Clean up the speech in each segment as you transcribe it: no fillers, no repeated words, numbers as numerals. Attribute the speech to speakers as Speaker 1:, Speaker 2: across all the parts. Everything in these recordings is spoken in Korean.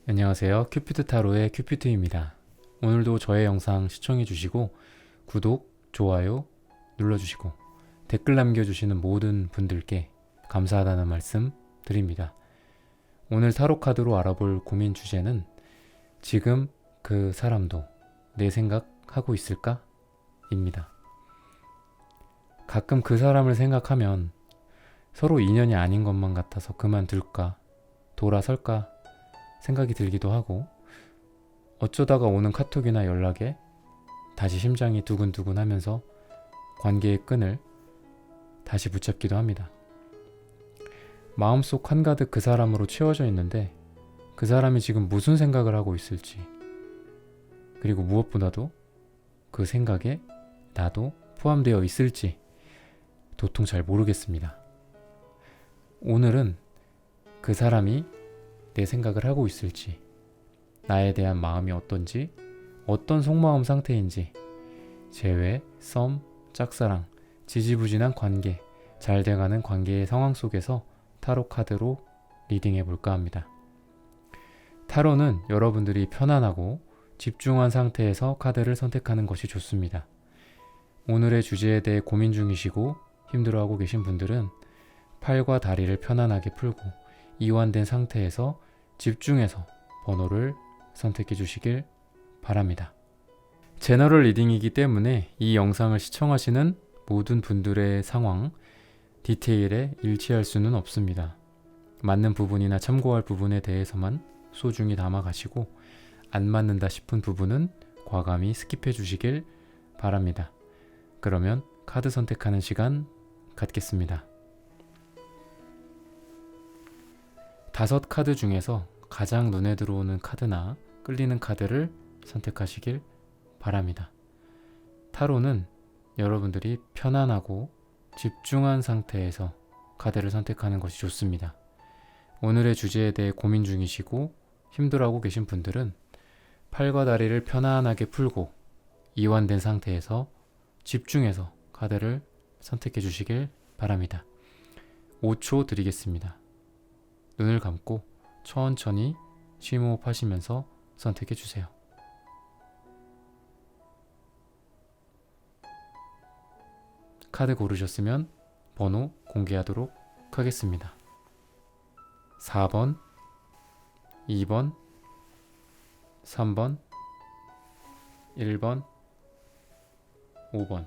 Speaker 1: 안녕하세요. 큐피트 타로의 큐피트입니다. 오늘도 저의 영상 시청해주시고 구독, 좋아요 눌러주시고 댓글 남겨주시는 모든 분들께 감사하다는 말씀 드립니다. 오늘 타로 카드로 알아볼 고민 주제는 지금 그 사람도 내 생각하고 있을까? 입니다. 가끔 그 사람을 생각하면 서로 인연이 아닌 것만 같아서 그만둘까? 돌아설까? 생각이 들기도 하고 어쩌다가 오는 카톡이나 연락에 다시 심장이 두근두근 하면서 관계의 끈을 다시 붙잡기도 합니다. 마음속 한가득 그 사람으로 채워져 있는데 그 사람이 지금 무슨 생각을 하고 있을지, 그리고 무엇보다도 그 생각에 나도 포함되어 있을지 도통 잘 모르겠습니다. 오늘은 그 사람이 내 생각을 하고 있을지, 나에 대한 마음이 어떤지, 어떤 속마음 상태인지, 재회, 썸, 짝사랑, 지지부진한 관계, 잘 돼가는 관계의 상황 속에서 타로 카드로 리딩해 볼까 합니다. 타로는 여러분들이 편안하고 집중한 상태에서 카드를 선택하는 것이 좋습니다. 오늘의 주제에 대해 고민 중이시고 힘들어하고 계신 분들은 팔과 다리를 편안하게 풀고 이완된 상태에서 집중해서 번호를 선택해 주시길 바랍니다. 제너럴 리딩이기 때문에 이 영상을 시청하시는 모든 분들의 상황, 디테일에 일치할 수는 없습니다. 맞는 부분이나 참고할 부분에 대해서만 소중히 담아 가시고 안 맞는다 싶은 부분은 과감히 스킵해 주시길 바랍니다. 그러면 카드 선택하는 시간 갖겠습니다. 5카드 중에서 가장 눈에 들어오는 카드나 끌리는 카드를 선택하시길 바랍니다. 타로는 여러분들이 편안하고 집중한 상태에서 카드를 선택하는 것이 좋습니다. 오늘의 주제에 대해 고민 중이시고 힘들어하고 계신 분들은 팔과 다리를 편안하게 풀고 이완된 상태에서 집중해서 카드를 선택해 주시길 바랍니다. 5초 드리겠습니다. 눈을 감고 천천히 심호흡 하시면서 선택해 주세요. 카드 고르셨으면 번호 공개하도록 하겠습니다. 4번, 2번, 3번, 1번, 5번.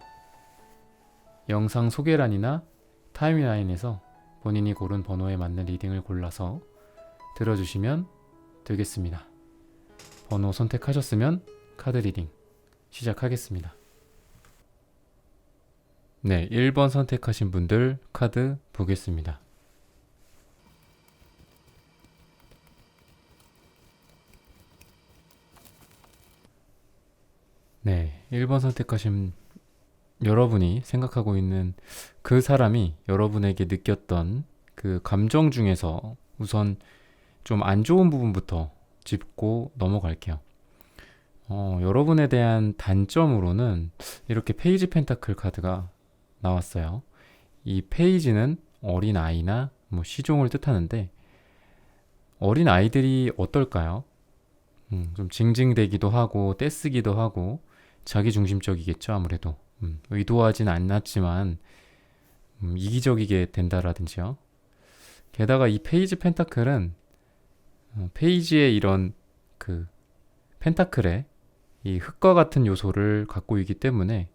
Speaker 1: 영상 소개란이나 타임라인에서 본인이 고른 번호에 맞는 리딩을 골라서 들어주시면 되겠습니다. 번호 선택하셨으면 카드 리딩 시작하겠습니다. 네, 1번 선택하신 분들 카드 보겠습니다. 네, 1번 선택하신 여러분이 생각하고 있는 그 사람이 여러분에게 느꼈던 그 감정 중에서 우선 좀 안 좋은 부분부터 짚고 넘어갈게요. 여러분에 대한 단점으로는 이렇게 페이지 펜타클 카드가 나왔어요. 이 페이지는 어린 아이나 시종을 뜻하는데 어린 아이들이 어떨까요? 좀 징징대기도 하고 떼쓰기도 하고 자기중심적이겠죠, 아무래도. 의도하진 않았지만 이기적이게 된다라든지요. 게다가 이 페이지 펜타클은 페이지의 이런 그 펜타클의 이 흙과 같은 요소를 갖고 있기 때문에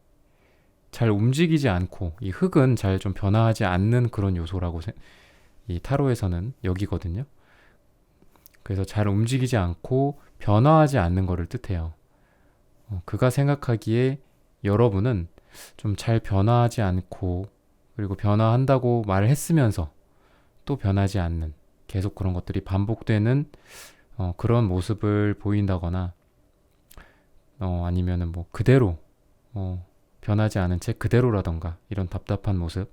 Speaker 1: 잘 움직이지 않고, 이 흙은 잘 좀 변화하지 않는 그런 요소라고 이 타로에서는 여기거든요. 그래서 잘 움직이지 않고 변화하지 않는 거를 뜻해요. 그가 생각하기에 여러분은 좀 잘 변화하지 않고, 그리고 변화한다고 말을 했으면서 또 변하지 않는, 계속 그런 것들이 반복되는 그런 모습을 보인다거나 아니면은 그대로 변하지 않은 채 그대로라던가 이런 답답한 모습.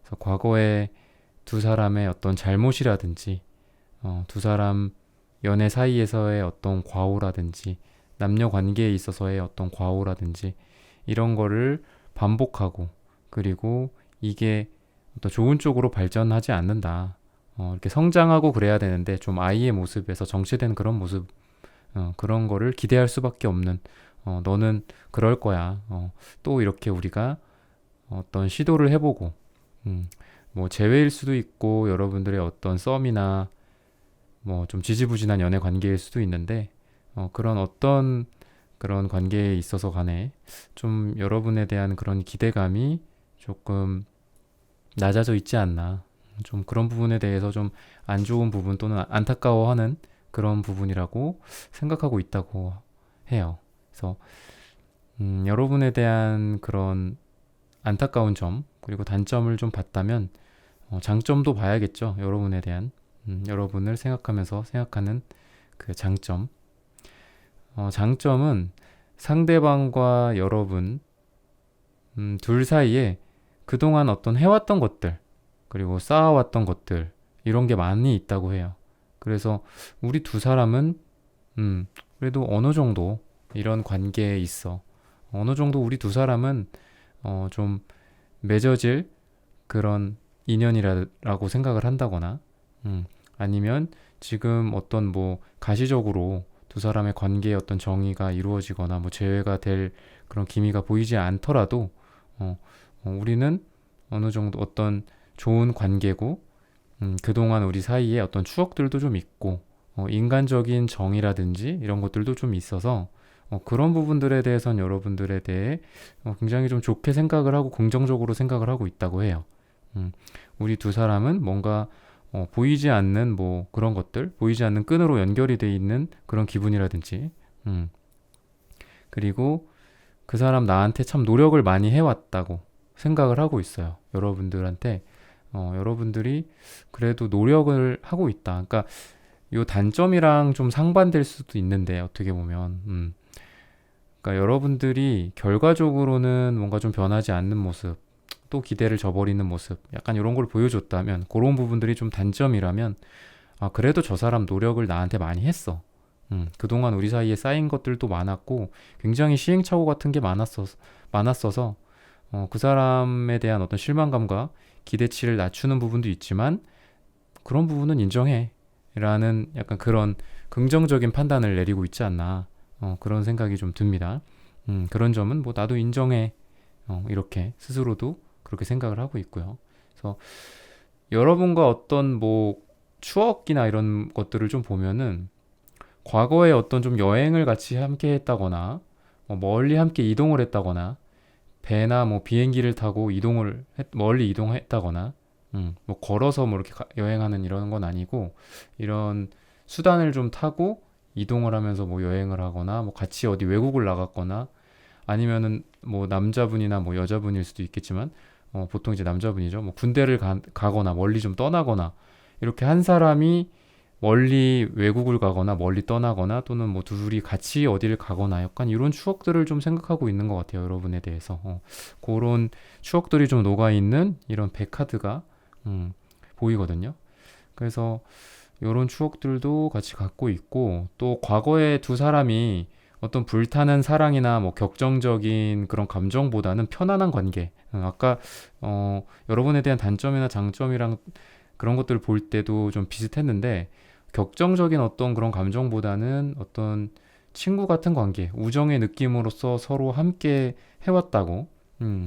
Speaker 1: 그래서 과거에 두 사람의 어떤 잘못이라든지 두 사람 연애 사이에서의 어떤 과오라든지 남녀 관계에 있어서의 어떤 과오라든지 이런 거를 반복하고, 그리고 이게 어떤 좋은 쪽으로 발전하지 않는다. 이렇게 성장하고 그래야 되는데 좀 아이의 모습에서 정체된 그런 모습, 그런 거를 기대할 수밖에 없는, 너는 그럴 거야. 또 이렇게 우리가 어떤 시도를 해보고, 뭐 재회일 수도 있고 여러분들의 어떤 썸이나 뭐 좀 지지부진한 연애 관계일 수도 있는데, 그런 어떤 그런 관계에 있어서 간에 좀 여러분에 대한 그런 기대감이 조금 낮아져 있지 않나. 좀 그런 부분에 대해서 좀 안 좋은 부분 또는 안타까워하는 그런 부분이라고 생각하고 있다고 해요. 그래서 여러분에 대한 그런 안타까운 점 그리고 단점을 좀 봤다면 장점도 봐야겠죠. 여러분에 대한 여러분을 생각하면서 생각하는 그 장점. 장점은 상대방과 여러분 둘 사이에 그동안 어떤 해왔던 것들 그리고 쌓아왔던 것들 이런 게 많이 있다고 해요. 그래서 우리 두 사람은 그래도 어느 정도 이런 관계에 있어. 어느 정도 우리 두 사람은 좀 맺어질 그런 인연이라고 생각을 한다거나 아니면 지금 어떤 뭐 가시적으로 두 사람의 관계에 어떤 정의가 이루어지거나 뭐 재회가 될 그런 기미가 보이지 않더라도 우리는 어느 정도 어떤 좋은 관계고 그동안 우리 사이에 어떤 추억들도 좀 있고 인간적인 정이라든지 이런 것들도 좀 있어서 그런 부분들에 대해선 여러분들에 대해 굉장히 좀 좋게 생각을 하고 긍정적으로 생각을 하고 있다고 해요. 우리 두 사람은 뭔가 보이지 않는 뭐 그런 것들, 보이지 않는 끈으로 연결이 돼 있는 그런 기분이라든지, 그리고 그 사람 나한테 참 노력을 많이 해왔다고 생각을 하고 있어요. 여러분들한테 여러분들이 그래도 노력을 하고 있다. 그러니까 요 단점이랑 좀 상반될 수도 있는데 어떻게 보면, 그러니까 여러분들이 결과적으로는 뭔가 좀 변하지 않는 모습, 또 기대를 저버리는 모습, 약간 이런 걸 보여줬다면 그런 부분들이 좀 단점이라면 그래도 저 사람 노력을 나한테 많이 했어. 그동안 우리 사이에 쌓인 것들도 많았고 굉장히 시행착오 같은 게 많았어서 그 사람에 대한 어떤 실망감과 기대치를 낮추는 부분도 있지만 그런 부분은 인정해 라는 약간 그런 긍정적인 판단을 내리고 있지 않나 그런 생각이 좀 듭니다. 그런 점은 뭐 나도 인정해 이렇게 스스로도 그렇게 생각을 하고 있고요. 그래서 여러분과 어떤 뭐 추억이나 이런 것들을 좀 보면은 과거에 어떤 좀 여행을 같이 함께 했다거나 멀리 함께 이동을 했다거나 배나 뭐 비행기를 타고 멀리 이동했다거나 뭐 걸어서 뭐 이렇게 여행하는 이런 건 아니고 이런 수단을 좀 타고 이동을 하면서 뭐 여행을 하거나 뭐 같이 어디 외국을 나갔거나 아니면은 뭐 남자분이나 뭐 여자분일 수도 있겠지만 보통 이제 남자분이죠. 뭐 군대를 가거나 멀리 좀 떠나거나 이렇게 한 사람이 멀리 외국을 가거나 멀리 떠나거나 또는 뭐 둘이 같이 어디를 가거나 약간 이런 추억들을 좀 생각하고 있는 것 같아요. 여러분에 대해서 그런 추억들이 좀 녹아있는 이런 백카드가 보이거든요. 그래서 이런 추억들도 같이 갖고 있고 또 과거에 두 사람이 어떤 불타는 사랑이나 뭐 격정적인 그런 감정보다는 편안한 관계. 아까 여러분에 대한 단점이나 장점이랑 그런 것들을 볼 때도 좀 비슷했는데 격정적인 어떤 그런 감정보다는 어떤 친구 같은 관계, 우정의 느낌으로서 서로 함께 해왔다고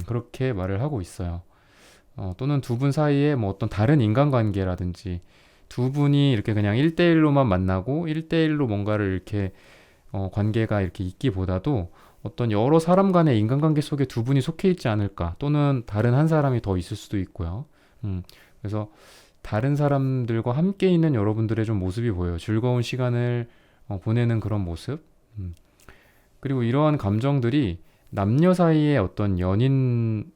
Speaker 1: 그렇게 말을 하고 있어요. 또는 두 분 사이에 뭐 어떤 다른 인간관계라든지 두 분이 이렇게 그냥 1대1로만 만나고 1대1로 뭔가를 이렇게 관계가 이렇게 있기보다도 어떤 여러 사람 간의 인간관계 속에 두 분이 속해 있지 않을까 또는 다른 한 사람이 더 있을 수도 있고요. 그래서 다른 사람들과 함께 있는 여러분들의 좀 모습이 보여요. 즐거운 시간을 보내는 그런 모습. 그리고 이러한 감정들이 남녀 사이의 어떤 연인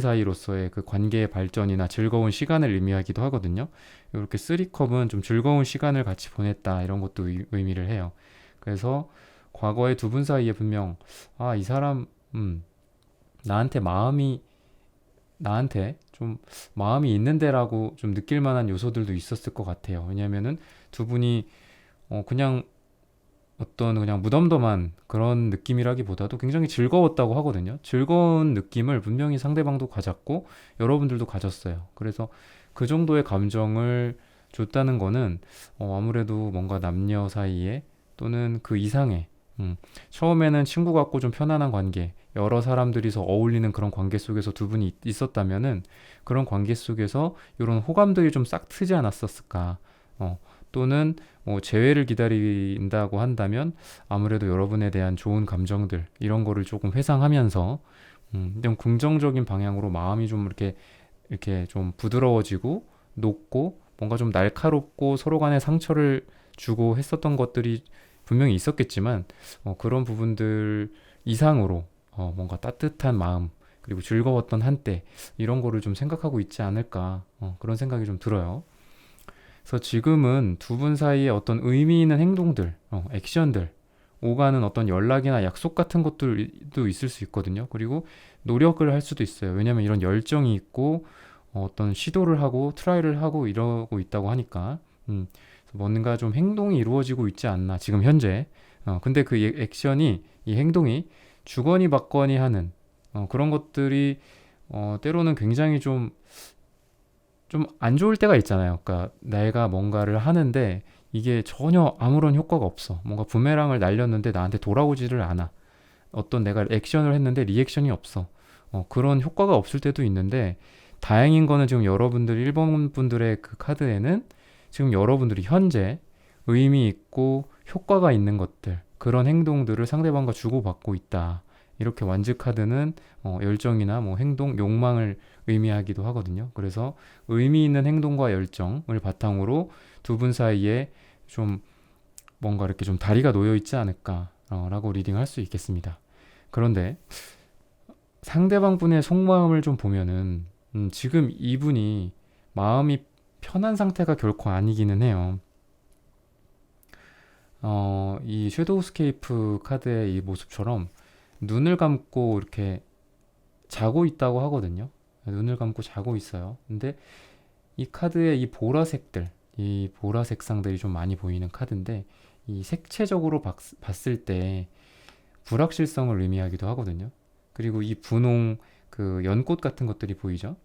Speaker 1: 사이로서의 그 관계의 발전이나 즐거운 시간을 의미하기도 하거든요. 이렇게 쓰리컵은 좀 즐거운 시간을 같이 보냈다 이런 것도 의미를 해요. 그래서 과거에 두 분 사이에 분명 이 사람 나한테 좀 마음이 있는데라고 좀 느낄 만한 요소들도 있었을 것 같아요. 왜냐면은 두 분이 그냥 어떤 그냥 무덤덤한 그런 느낌이라기보다도 굉장히 즐거웠다고 하거든요. 즐거운 느낌을 분명히 상대방도 가졌고 여러분들도 가졌어요. 그래서 그 정도의 감정을 줬다는 거는 아무래도 뭔가 남녀 사이에 또는 그 이상의 처음에는 친구 같고 좀 편안한 관계, 여러 사람들이서 어울리는 그런 관계 속에서 두 분이 있었다면은 그런 관계 속에서 이런 호감들이 좀 싹 트지 않았었을까? 또는 뭐 재회를 기다린다고 한다면 아무래도 여러분에 대한 좋은 감정들 이런 거를 조금 회상하면서 좀 긍정적인 방향으로 마음이 좀 이렇게 좀 부드러워지고 높고 뭔가 좀 날카롭고 서로 간에 상처를 주고 했었던 것들이 분명히 있었겠지만 그런 부분들 이상으로 뭔가 따뜻한 마음 그리고 즐거웠던 한때 이런 거를 좀 생각하고 있지 않을까 그런 생각이 좀 들어요. 그래서 지금은 두 분 사이에 어떤 의미 있는 행동들, 액션들, 오가는 어떤 연락이나 약속 같은 것들도 있을 수 있거든요. 그리고 노력을 할 수도 있어요. 왜냐면 이런 열정이 있고 어떤 시도를 하고 트라이를 하고 이러고 있다고 하니까 뭔가 좀 행동이 이루어지고 있지 않나 지금 현재. 근데 그 액션이 이 행동이 주거니 받거니 하는 그런 것들이 때로는 굉장히 좀 안 좋을 때가 있잖아요. 그러니까 내가 뭔가를 하는데 이게 전혀 아무런 효과가 없어. 뭔가 부메랑을 날렸는데 나한테 돌아오지를 않아. 어떤 내가 액션을 했는데 리액션이 없어. 그런 효과가 없을 때도 있는데 다행인 거는 지금 여러분들 일본 분들의 그 카드에는 지금 여러분들이 현재 의미 있고 효과가 있는 것들 그런 행동들을 상대방과 주고받고 있다. 이렇게 완즈 카드는 열정이나 뭐 행동, 욕망을 의미하기도 하거든요. 그래서 의미 있는 행동과 열정을 바탕으로 두 분 사이에 좀 뭔가 이렇게 좀 다리가 놓여 있지 않을까라고 리딩할 수 있겠습니다. 그런데 상대방 분의 속마음을 좀 보면은 지금 이분이 마음이 편한 상태가 결코 아니기는 해요. 이 섀도우 스케이프 카드의 이 모습처럼 눈을 감고 이렇게 자고 있다고 하거든요. 눈을 감고 자고 있어요. 근데 이 카드의 이 보라색 상들이 좀 많이 보이는 카드인데 이 색채적으로 봤을 때 불확실성을 의미하기도 하거든요. 그리고 이 분홍 그 연꽃 같은 것들이 보이죠.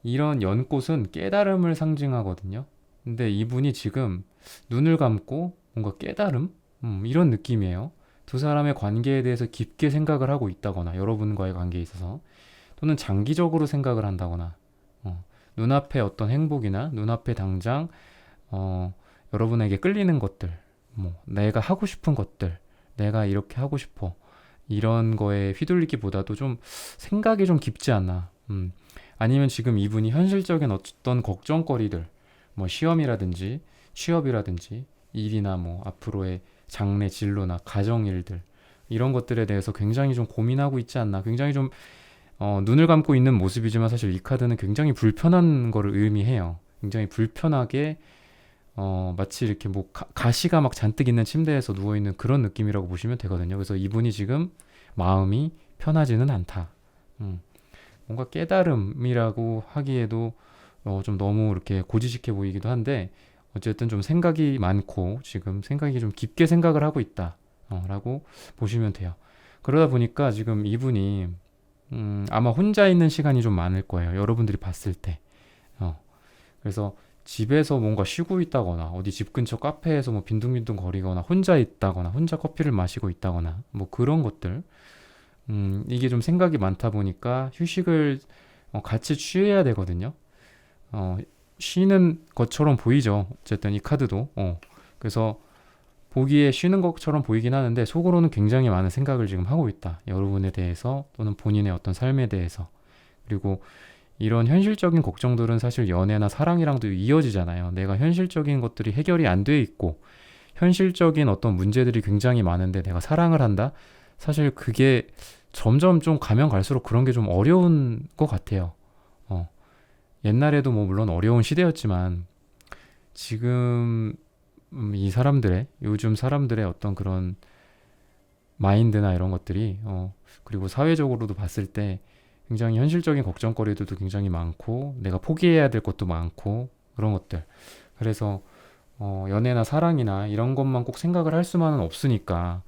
Speaker 1: 이런 연꽃은 깨달음을 상징하거든요. 근데 이분이 지금 눈을 감고 뭔가 깨달음? 이런 느낌이에요. 두 사람의 관계에 대해서 깊게 생각을 하고 있다거나 여러분과의 관계에 있어서 또는 장기적으로 생각을 한다거나 눈앞에 어떤 행복이나 눈앞에 당장 여러분에게 끌리는 것들 뭐 내가 하고 싶은 것들 내가 이렇게 하고 싶어 이런 거에 휘둘리기보다도 좀 생각이 좀 깊지 않나 아니면 지금 이분이 현실적인 어떤 걱정거리들 뭐 시험이라든지 취업이라든지 일이나 뭐 앞으로의 장래 진로나 가정 일들 이런 것들에 대해서 굉장히 좀 고민하고 있지 않나 굉장히 좀 눈을 감고 있는 모습이지만 사실 이 카드는 굉장히 불편한 거를 의미해요. 굉장히 불편하게 마치 이렇게 뭐 가시가 막 잔뜩 있는 침대에서 누워있는 그런 느낌이라고 보시면 되거든요. 그래서 이분이 지금 마음이 편하지는 않다. 뭔가 깨달음이라고 하기에도 좀 너무 이렇게 고지식해 보이기도 한데 어쨌든 좀 생각이 많고 지금 생각이 좀 깊게 생각을 하고 있다 라고 보시면 돼요. 그러다 보니까 지금 이분이 아마 혼자 있는 시간이 좀 많을 거예요. 여러분들이 봤을 때. 그래서 집에서 뭔가 쉬고 있다거나 어디 집 근처 카페에서 뭐 빈둥빈둥 거리거나 혼자 있다거나 혼자 커피를 마시고 있다거나 뭐 그런 것들 이게 좀 생각이 많다 보니까 휴식을 같이 취해야 되거든요. 쉬는 것처럼 보이죠. 어쨌든 이 카드도. 그래서 보기에 쉬는 것처럼 보이긴 하는데 속으로는 굉장히 많은 생각을 지금 하고 있다. 여러분에 대해서 또는 본인의 어떤 삶에 대해서. 그리고 이런 현실적인 걱정들은 사실 연애나 사랑이랑도 이어지잖아요. 내가 현실적인 것들이 해결이 안 돼 있고 현실적인 어떤 문제들이 굉장히 많은데 내가 사랑을 한다? 사실 그게 점점 좀 가면 갈수록 그런 게 좀 어려운 것 같아요. 옛날에도 뭐 물론 어려운 시대였지만 지금 이 사람들의 요즘 사람들의 어떤 그런 마인드나 이런 것들이 그리고 사회적으로도 봤을 때 굉장히 현실적인 걱정거리들도 굉장히 많고 내가 포기해야 될 것도 많고 그런 것들 그래서 연애나 사랑이나 이런 것만 꼭 생각을 할 수만은 없으니까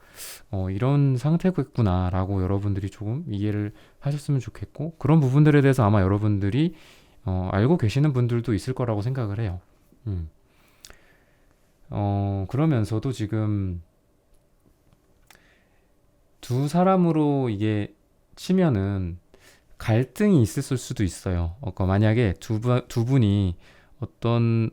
Speaker 1: 이런 상태겠구나 라고 여러분들이 조금 이해를 하셨으면 좋겠고 그런 부분들에 대해서 아마 여러분들이 알고 계시는 분들도 있을 거라고 생각을 해요. 음. 그러면서도 지금 두 사람으로 이게 치면은 갈등이 있을 수도 있어요. 만약에 두 분이 어떤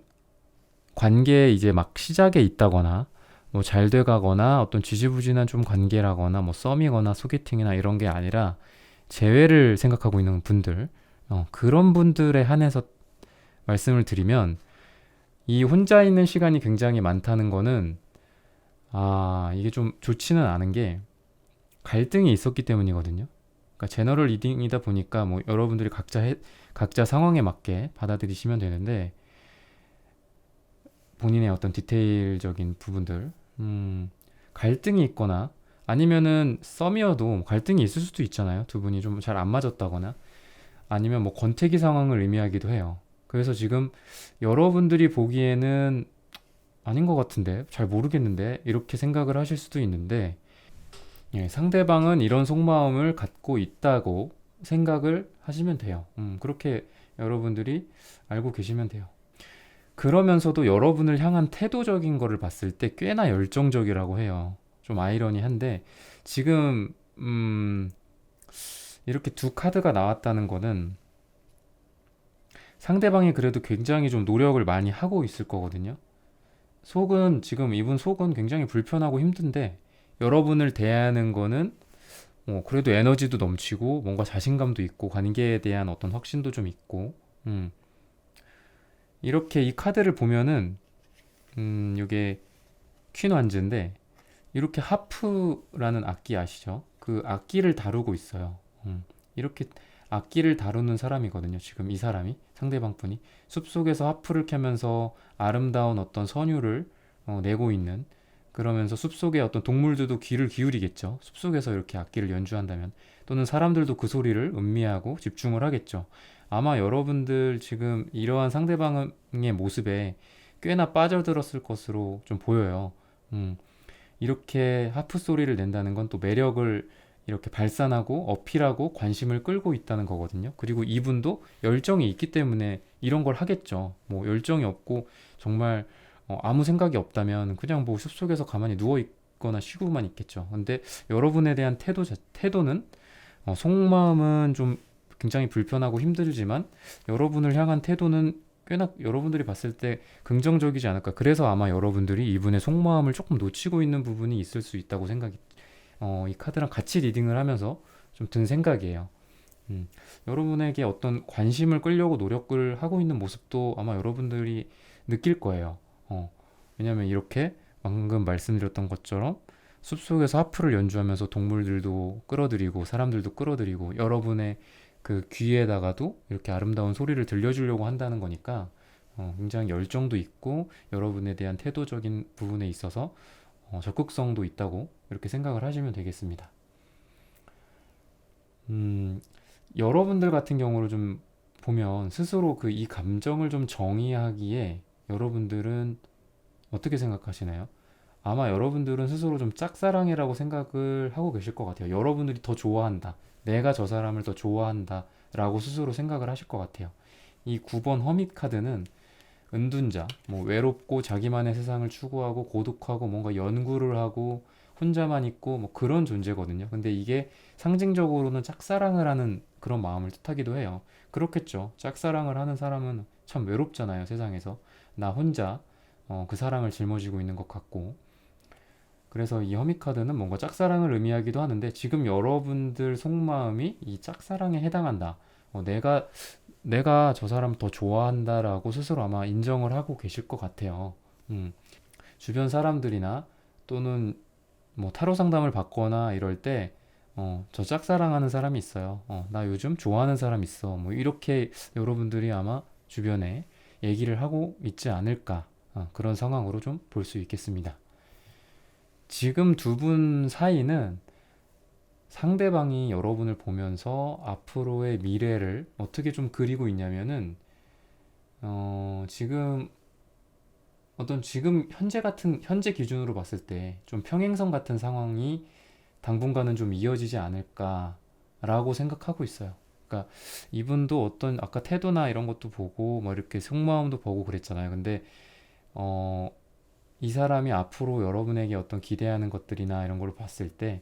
Speaker 1: 관계에 이제 막 시작에 있다거나 뭐 잘 돼가거나 어떤 지지부진한 좀 관계라거나 뭐 썸이거나 소개팅이나 이런 게 아니라 재회를 생각하고 있는 분들, 그런 분들에 한해서 말씀을 드리면 이 혼자 있는 시간이 굉장히 많다는 거는 이게 좀 좋지는 않은 게 갈등이 있었기 때문이거든요. 그러니까 제너럴 리딩이다 보니까 뭐 여러분들이 각자 상황에 맞게 받아들이시면 되는데 본인의 어떤 디테일적인 부분들, 갈등이 있거나 아니면은 썸이어도 갈등이 있을 수도 있잖아요. 두 분이 좀 잘 안 맞았다거나 아니면 뭐 권태기 상황을 의미하기도 해요. 그래서 지금 여러분들이 보기에는 아닌 것 같은데, 잘 모르겠는데 이렇게 생각을 하실 수도 있는데, 상대방은 이런 속마음을 갖고 있다고 생각을 하시면 돼요. 그렇게 여러분들이 알고 계시면 돼요. 그러면서도 여러분을 향한 태도적인 거를 봤을 때 꽤나 열정적이라고 해요. 좀 아이러니한데 지금 이렇게 두 카드가 나왔다는 거는 상대방이 그래도 굉장히 좀 노력을 많이 하고 있을 거거든요. 지금 이분 속은 굉장히 불편하고 힘든데 여러분을 대하는 거는 그래도 에너지도 넘치고 뭔가 자신감도 있고 관계에 대한 어떤 확신도 좀 있고, 이렇게 이 카드를 보면은 이게 퀸 완즈인데 이렇게 하프라는 악기 아시죠? 그 악기를 다루고 있어요. 이렇게 악기를 다루는 사람이거든요. 지금 이 사람이 상대방 분이 숲속에서 하프를 켜면서 아름다운 어떤 선율을 내고 있는, 그러면서 숲속의 어떤 동물들도 귀를 기울이겠죠. 숲속에서 이렇게 악기를 연주한다면, 또는 사람들도 그 소리를 음미하고 집중을 하겠죠. 아마 여러분들 지금 이러한 상대방의 모습에 꽤나 빠져들었을 것으로 좀 보여요. 이렇게 하프 소리를 낸다는 건 또 매력을 이렇게 발산하고 어필하고 관심을 끌고 있다는 거거든요. 그리고 이분도 열정이 있기 때문에 이런 걸 하겠죠. 뭐 열정이 없고 정말 아무 생각이 없다면 그냥 뭐 숲속에서 가만히 누워 있거나 쉬고만 있겠죠. 근데 여러분에 대한 태도는 속마음은 좀 굉장히 불편하고 힘들지만 여러분을 향한 태도는 꽤나 여러분들이 봤을 때 긍정적이지 않을까. 그래서 아마 여러분들이 이분의 속마음을 조금 놓치고 있는 부분이 있을 수 있다고 이 카드랑 같이 리딩을 하면서 좀 든 생각이에요. 여러분에게 어떤 관심을 끌려고 노력을 하고 있는 모습도 아마 여러분들이 느낄 거예요. 왜냐면 이렇게 방금 말씀드렸던 것처럼 숲속에서 하프를 연주하면서 동물들도 끌어들이고 사람들도 끌어들이고 여러분의 그 귀에다가도 이렇게 아름다운 소리를 들려주려고 한다는 거니까 굉장히 열정도 있고 여러분에 대한 태도적인 부분에 있어서 적극성도 있다고 이렇게 생각을 하시면 되겠습니다. 여러분들 같은 경우로 좀 보면 스스로 이 감정을 좀 정의하기에 여러분들은 어떻게 생각하시나요? 아마 여러분들은 스스로 좀 짝사랑이라고 생각을 하고 계실 것 같아요. 여러분들이 더 좋아한다. 내가 저 사람을 더 좋아한다. 라고 스스로 생각을 하실 것 같아요. 이 9번 허밋 카드는 은둔자, 뭐 외롭고 자기만의 세상을 추구하고 고독하고 뭔가 연구를 하고 혼자만 있고 뭐 그런 존재거든요. 근데 이게 상징적으로는 짝사랑을 하는 그런 마음을 뜻하기도 해요. 그렇겠죠. 짝사랑을 하는 사람은 참 외롭잖아요, 세상에서. 나 혼자 그 사랑을 짊어지고 있는 것 같고. 그래서 이 허밋 카드는 뭔가 짝사랑을 의미하기도 하는데 지금 여러분들 속마음이 이 짝사랑에 해당한다. 내가 저 사람 더 좋아한다라고 스스로 아마 인정을 하고 계실 것 같아요. 주변 사람들이나 또는 뭐 타로 상담을 받거나 이럴 때, 저 짝사랑하는 사람이 있어요. 나 요즘 좋아하는 사람 있어. 뭐 이렇게 여러분들이 아마 주변에 얘기를 하고 있지 않을까. 그런 상황으로 좀 볼 수 있겠습니다. 지금 두 분 사이는 상대방이 여러분을 보면서 앞으로의 미래를 어떻게 좀 그리고 있냐면은, 지금 현재 기준으로 봤을 때 좀 평행선 같은 상황이 당분간은 좀 이어지지 않을까라고 생각하고 있어요. 그러니까 이분도 어떤 아까 태도나 이런 것도 보고 뭐 이렇게 속마음도 보고 그랬잖아요. 근데 어, 이 사람이 앞으로 여러분에게 어떤 기대하는 것들이나 이런 걸 봤을 때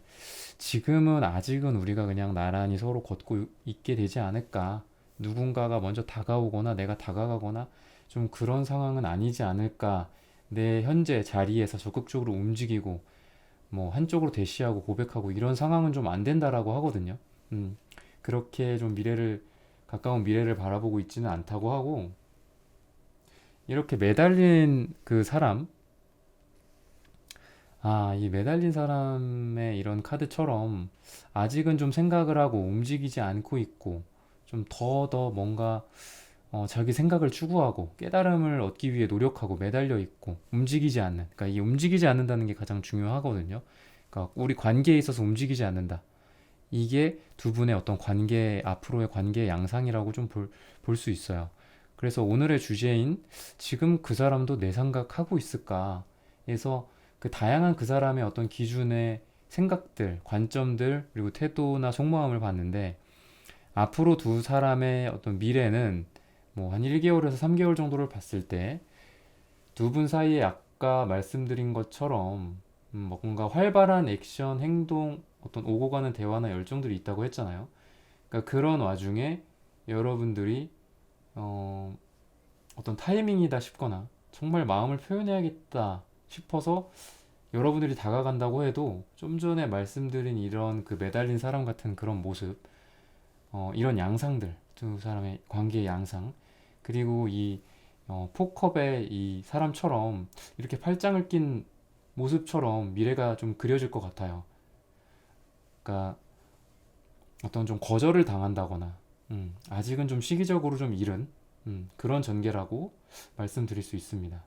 Speaker 1: 지금은 아직은 우리가 그냥 나란히 서로 걷고 있게 되지 않을까. 누군가가 먼저 다가오거나 내가 다가가거나 좀 그런 상황은 아니지 않을까. 내 현재 자리에서 적극적으로 움직이고 뭐 한쪽으로 대시하고 고백하고 이런 상황은 좀 안 된다라고 하거든요. 그렇게 좀 가까운 미래를 바라보고 있지는 않다고 하고, 이렇게 매달린 그 사람, 이 매달린 사람의 이런 카드처럼 아직은 좀 생각을 하고 움직이지 않고 있고, 좀 더 뭔가 자기 생각을 추구하고 깨달음을 얻기 위해 노력하고 매달려 있고 움직이지 않는, 그러니까 이 움직이지 않는다는 게 가장 중요하거든요. 그러니까 우리 관계에 있어서 움직이지 않는다. 이게 두 분의 어떤 앞으로의 관계의 양상이라고 좀 볼 수 있어요. 그래서 오늘의 주제인 지금 그 사람도 내 생각하고 있을까? 에서 그 다양한 그 사람의 어떤 기준의 생각들, 관점들, 그리고 태도나 속마음을 봤는데, 앞으로 두 사람의 어떤 미래는 뭐 한 1개월에서 3개월 정도를 봤을 때 두 분 사이에 아까 말씀드린 것처럼 뭔가 활발한 액션, 행동, 어떤 오고 가는 대화나 열정들이 있다고 했잖아요. 그러니까 그런 와중에 여러분들이 어떤 타이밍이다 싶거나 정말 마음을 표현해야겠다 싶어서 여러분들이 다가간다고 해도 좀 전에 말씀드린 이런 그 매달린 사람 같은 그런 모습, 이런 양상들, 두 사람의 관계의 양상, 그리고 이 포컵의 이 사람처럼 이렇게 팔짱을 낀 모습처럼 미래가 좀 그려질 것 같아요. 그러니까 어떤 좀 거절을 당한다거나, 아직은 좀 시기적으로 좀 이른 그런 전개라고 말씀드릴 수 있습니다.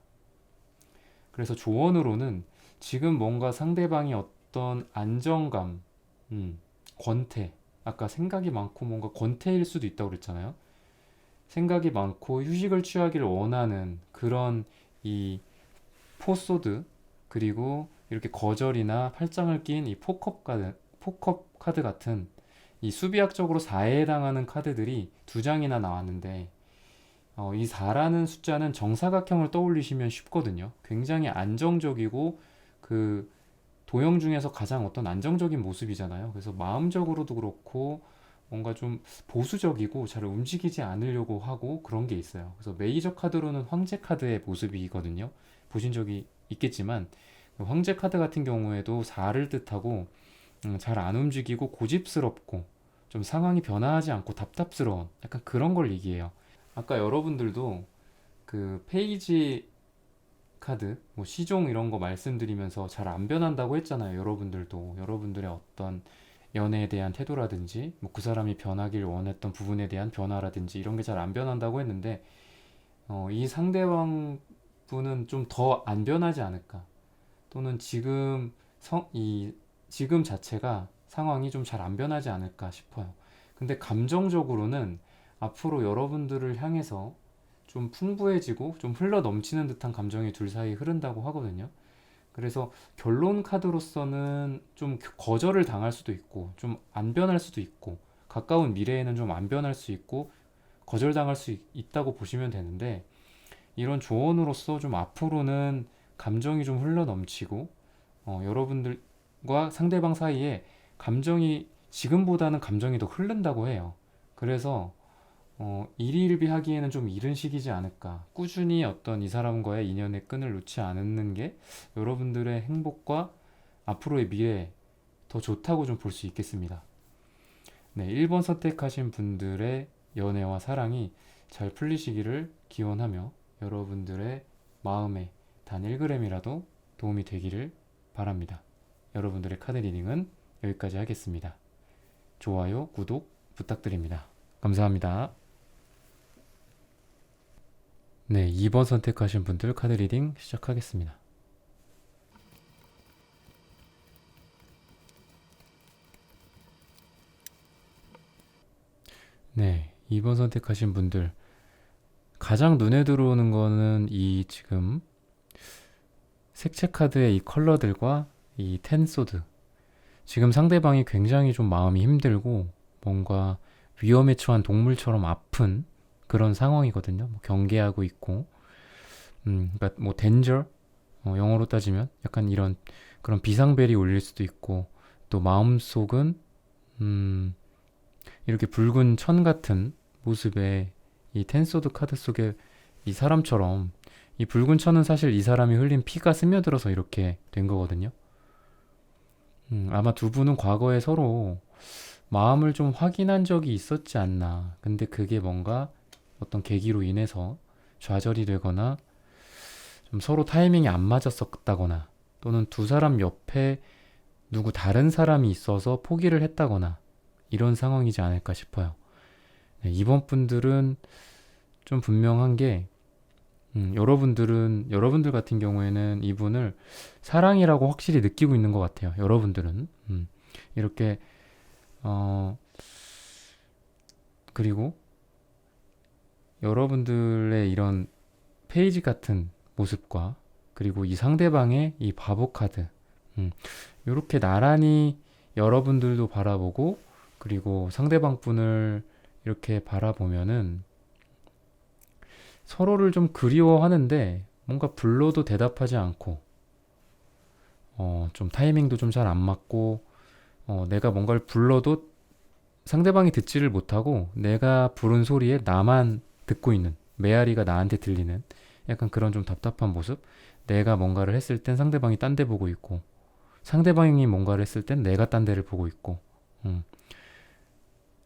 Speaker 1: 그래서 조언으로는 지금 뭔가 상대방이 어떤 안정감, 권태, 아까 생각이 많고 뭔가 권태일 수도 있다고 그랬잖아요. 생각이 많고 휴식을 취하기를 원하는 그런 이 포소드, 그리고 이렇게 거절이나 팔짱을 낀 이 포컵 카드 같은 이 수비학적으로 4에 해당하는 카드들이 두 장이나 나왔는데, 이 4라는 숫자는 정사각형을 떠올리시면 쉽거든요. 굉장히 안정적이고 그 도형 중에서 가장 어떤 안정적인 모습이잖아요. 그래서 마음적으로도 그렇고 뭔가 좀 보수적이고 잘 움직이지 않으려고 하고 그런 게 있어요. 그래서 메이저 카드로는 황제 카드의 모습이거든요. 보신 적이 있겠지만 황제 카드 같은 경우에도 4를 뜻하고 잘 안 움직이고 고집스럽고 좀 상황이 변화하지 않고 답답스러운 약간 그런 걸 얘기해요. 아까 여러분들도 그 페이지 카드, 뭐 시종 이런 거 말씀드리면서 잘 안 변한다고 했잖아요. 여러분들도 여러분들의 어떤 연애에 대한 태도라든지 뭐 그 사람이 변하길 원했던 부분에 대한 변화라든지 이런 게 잘 안 변한다고 했는데, 이 상대방 분은 좀 더 안 변하지 않을까, 또는 지금 자체가 상황이 좀 잘 안 변하지 않을까 싶어요. 근데 감정적으로는 앞으로 여러분들을 향해서 좀 풍부해지고 좀 흘러 넘치는 듯한 감정이 둘 사이에 흐른다고 하거든요. 그래서 결론 카드로서는 좀 거절을 당할 수도 있고 좀 안 변할 수도 있고 가까운 미래에는 좀 안 변할 수 있고 거절당할 수 있다고 보시면 되는데, 이런 조언으로서 좀 앞으로는 감정이 좀 흘러 넘치고 여러분들과 상대방 사이에 지금보다는 감정이 더 흐른다고 해요. 그래서 일희일비하기에는 좀 이른 시기지 않을까. 꾸준히 어떤 이 사람과의 인연의 끈을 놓지 않는 게 여러분들의 행복과 앞으로의 미래에 더 좋다고 좀 볼 수 있겠습니다. 네, 1번 선택하신 분들의 연애와 사랑이 잘 풀리시기를 기원하며 여러분들의 마음에 단 1g이라도 도움이 되기를 바랍니다. 여러분들의 카드 리딩은 여기까지 하겠습니다. 좋아요, 구독 부탁드립니다. 감사합니다. 네, 2번 선택하신 분들 카드 리딩 시작하겠습니다. 네, 2번 선택하신 분들 가장 눈에 들어오는 거는 이 지금 색채 카드의 이 컬러들과 이 텐소드, 지금 상대방이 굉장히 좀 마음이 힘들고 뭔가 위험에 처한 동물처럼 아픈 그런 상황이거든요. 뭐 경계하고 있고, 그러니까 뭐 danger, 영어로 따지면 약간 이런 그런 비상벨이 울릴 수도 있고, 또 마음속은 이렇게 붉은 천 같은 모습의 이 텐소드 카드 속에 이 사람처럼, 이 붉은 천은 사실 이 사람이 흘린 피가 스며들어서 이렇게 된 거거든요. 아마 두 분은 과거에 서로 마음을 좀 확인한 적이 있었지 않나. 근데 그게 뭔가 어떤 계기로 인해서 좌절이 되거나 좀 서로 타이밍이 안 맞았었다거나, 또는 두 사람 옆에 누구 다른 사람이 있어서 포기를 했다거나, 이런 상황이지 않을까 싶어요. 네, 이번 분들은 좀 분명한 게, 여러분들 같은 경우에는 이분을 사랑이라고 확실히 느끼고 있는 것 같아요. 여러분들은. 이렇게, 어, 그리고 여러분들의 이런 페이지 같은 모습과, 그리고 이 상대방의 이 바보 카드, 이렇게 나란히 여러분들도 바라보고, 그리고 상대방 분을 이렇게 바라보면은 서로를 좀 그리워하는데, 뭔가 불러도 대답하지 않고, 좀 타이밍도 좀 잘 안 맞고, 내가 뭔가를 불러도 상대방이 듣지를 못하고, 내가 부른 소리에 나만 듣고 있는, 메아리가 나한테 들리는 약간 그런 좀 답답한 모습. 내가 뭔가를 했을 땐 상대방이 딴 데 보고 있고, 상대방이 뭔가를 했을 땐 내가 딴 데를 보고 있고, 음,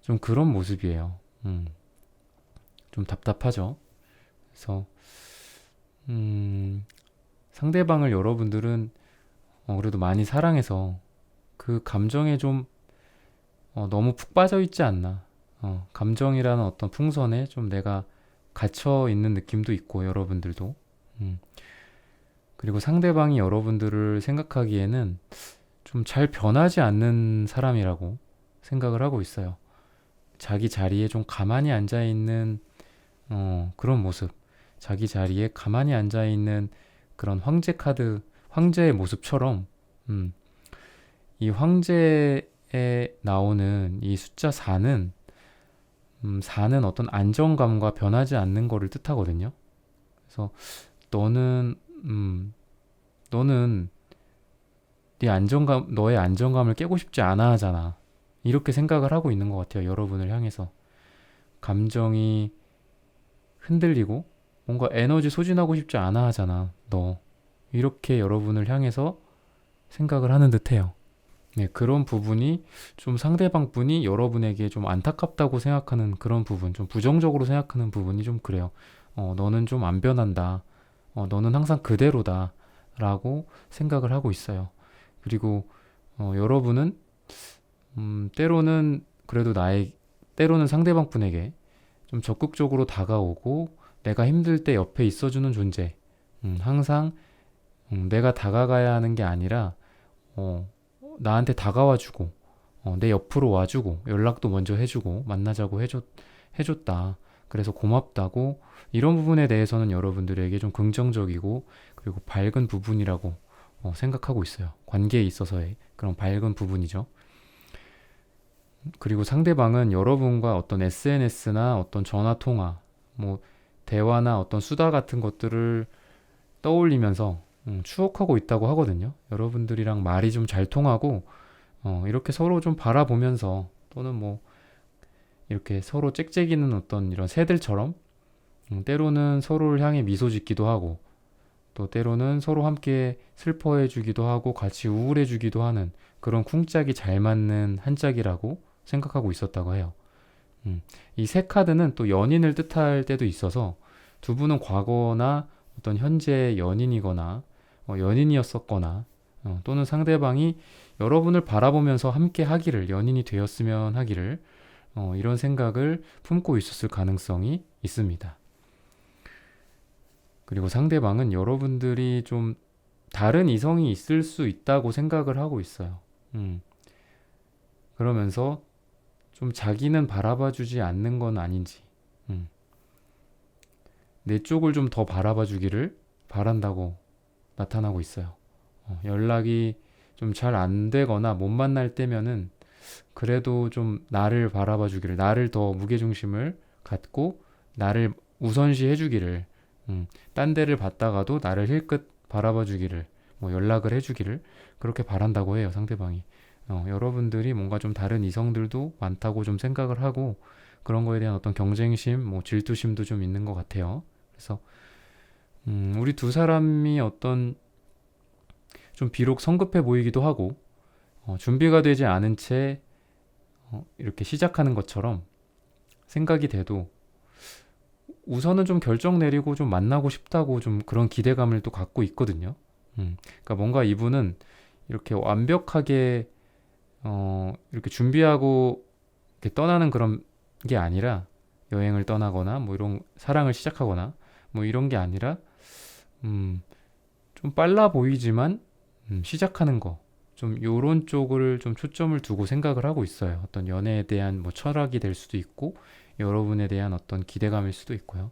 Speaker 1: 좀 그런 모습이에요. 좀 답답하죠. 그래서 상대방을 여러분들은 그래도 많이 사랑해서 그 감정에 좀 너무 푹 빠져 있지 않나. 감정이라는 어떤 풍선에 좀 내가 갇혀 있는 느낌도 있고, 여러분들도. 그리고 상대방이 여러분들을 생각하기에는 좀 잘 변하지 않는 사람이라고 생각을 하고 있어요. 자기 자리에 좀 가만히 앉아 있는 그런 모습. 자기 자리에 가만히 앉아 있는 그런 황제 카드, 황제의 모습처럼, 이 황제에 나오는 이 숫자 4는 4는 어떤 안정감과 변하지 않는 거를 뜻하거든요. 그래서 너는 너는 너의 안정감을 깨고 싶지 않아 하잖아. 이렇게 생각을 하고 있는 것 같아요. 여러분을 향해서. 감정이 흔들리고 뭔가 에너지 소진하고 싶지 않아 하잖아. 너. 이렇게 여러분을 향해서 생각을 하는 듯해요. 네, 그런 부분이 좀 상대방 분이 여러분에게 좀 안타깝다고 생각하는 그런 부분, 좀 부정적으로 생각하는 부분이 좀 그래요. 너는 좀 안 변한다. 너는 항상 그대로다. 라고 생각을 하고 있어요. 그리고 여러분은 때로는 그래도 때로는 상대방 분에게 좀 적극적으로 다가오고, 내가 힘들 때 옆에 있어주는 존재. 항상 내가 다가가야 하는 게 아니라 나한테 다가와주고, 내 옆으로 와주고, 연락도 먼저 해주고, 만나자고 해줬다. 그래서 고맙다고, 이런 부분에 대해서는 여러분들에게 좀 긍정적이고, 그리고 밝은 부분이라고 생각하고 있어요. 관계에 있어서의 그런 밝은 부분이죠. 그리고 상대방은 여러분과 어떤 SNS나 어떤 전화 통화, 뭐 대화나 어떤 수다 같은 것들을 떠올리면서 추억하고 있다고 하거든요. 여러분들이랑 말이 좀 잘 통하고, 이렇게 서로 좀 바라보면서, 또는 뭐 이렇게 서로 짹짹이는 어떤 이런 새들처럼 때로는 서로를 향해 미소 짓기도 하고, 또 때로는 서로 함께 슬퍼해 주기도 하고 같이 우울해 주기도 하는 그런 쿵짝이 잘 맞는 한 짝이라고 생각하고 있었다고 해요. 이 세 카드는 또 연인을 뜻할 때도 있어서, 두 분은 과거나 어떤 현재 연인이거나 연인이었었거나, 또는 상대방이 여러분을 바라보면서 함께 하기를, 연인이 되었으면 하기를, 이런 생각을 품고 있었을 가능성이 있습니다. 그리고 상대방은 여러분들이 좀 다른 이성이 있을 수 있다고 생각을 하고 있어요. 그러면서 좀 자기는 바라봐 주지 않는 건 아닌지, 내 쪽을 좀 더 바라봐 주기를 바란다고 나타나고 있어요. 연락이 좀 잘 안 되거나 못 만날 때면은 그래도 좀 나를 바라봐 주기를, 나를 더 무게중심을 갖고 나를 우선시 해주기를, 딴 데를 봤다가도 나를 힐끗 바라봐 주기를, 뭐 연락을 해주기를 그렇게 바란다고 해요, 상대방이. 여러분들이 뭔가 좀 다른 이성들도 많다고 좀 생각을 하고 그런 거에 대한 어떤 경쟁심, 뭐 질투심도 좀 있는 것 같아요. 그래서 우리 두 사람이 어떤 좀 비록 성급해 보이기도 하고 준비가 되지 않은 채 이렇게 시작하는 것처럼 생각이 돼도 우선은 좀 결정 내리고 좀 만나고 싶다고 좀 그런 기대감을 또 갖고 있거든요. 그러니까 뭔가 이분은 이렇게 완벽하게 이렇게 준비하고 이렇게 떠나는 그런 게 아니라, 여행을 떠나거나 뭐 이런 사랑을 시작하거나 뭐 이런 게 아니라 좀 빨라 보이지만 시작하는 거, 좀 요런 쪽을 좀 초점을 두고 생각을 하고 있어요. 어떤 연애에 대한 뭐 철학이 될 수도 있고 여러분에 대한 어떤 기대감일 수도 있고요.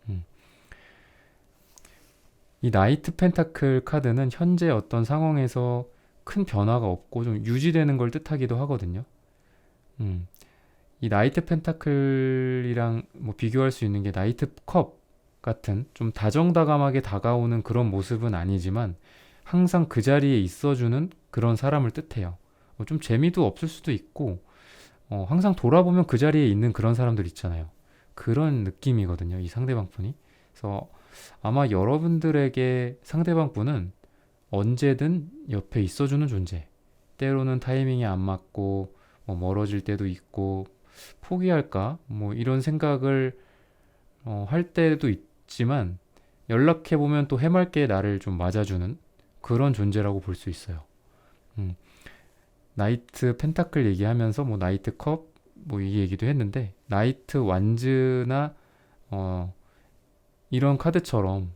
Speaker 1: 음. 이 나이트 펜타클 카드는 현재 어떤 상황에서 큰 변화가 없고 좀 유지되는 걸 뜻하기도 하거든요. 음. 이 나이트 펜타클이랑 뭐 비교할 수 있는 게 나이트 컵 같은 좀 다정다감하게 다가오는 그런 모습은 아니지만 항상 그 자리에 있어주는 그런 사람을 뜻해요. 좀 재미도 없을 수도 있고 항상 돌아보면 그 자리에 있는 그런 사람들 있잖아요. 그런 느낌이거든요, 이 상대방 분이. 그래서 아마 여러분들에게 상대방 분은 언제든 옆에 있어주는 존재. 때로는 타이밍이 안 맞고 뭐 멀어질 때도 있고 포기할까 뭐 이런 생각을 할 때도 있지만, 연락해보면 또 해맑게 나를 좀 맞아주는 그런 존재라고 볼 수 있어요. 음, 나이트 펜타클 얘기하면서 뭐 나이트 컵 뭐 이 얘기도 했는데, 나이트 완즈나 이런 카드처럼,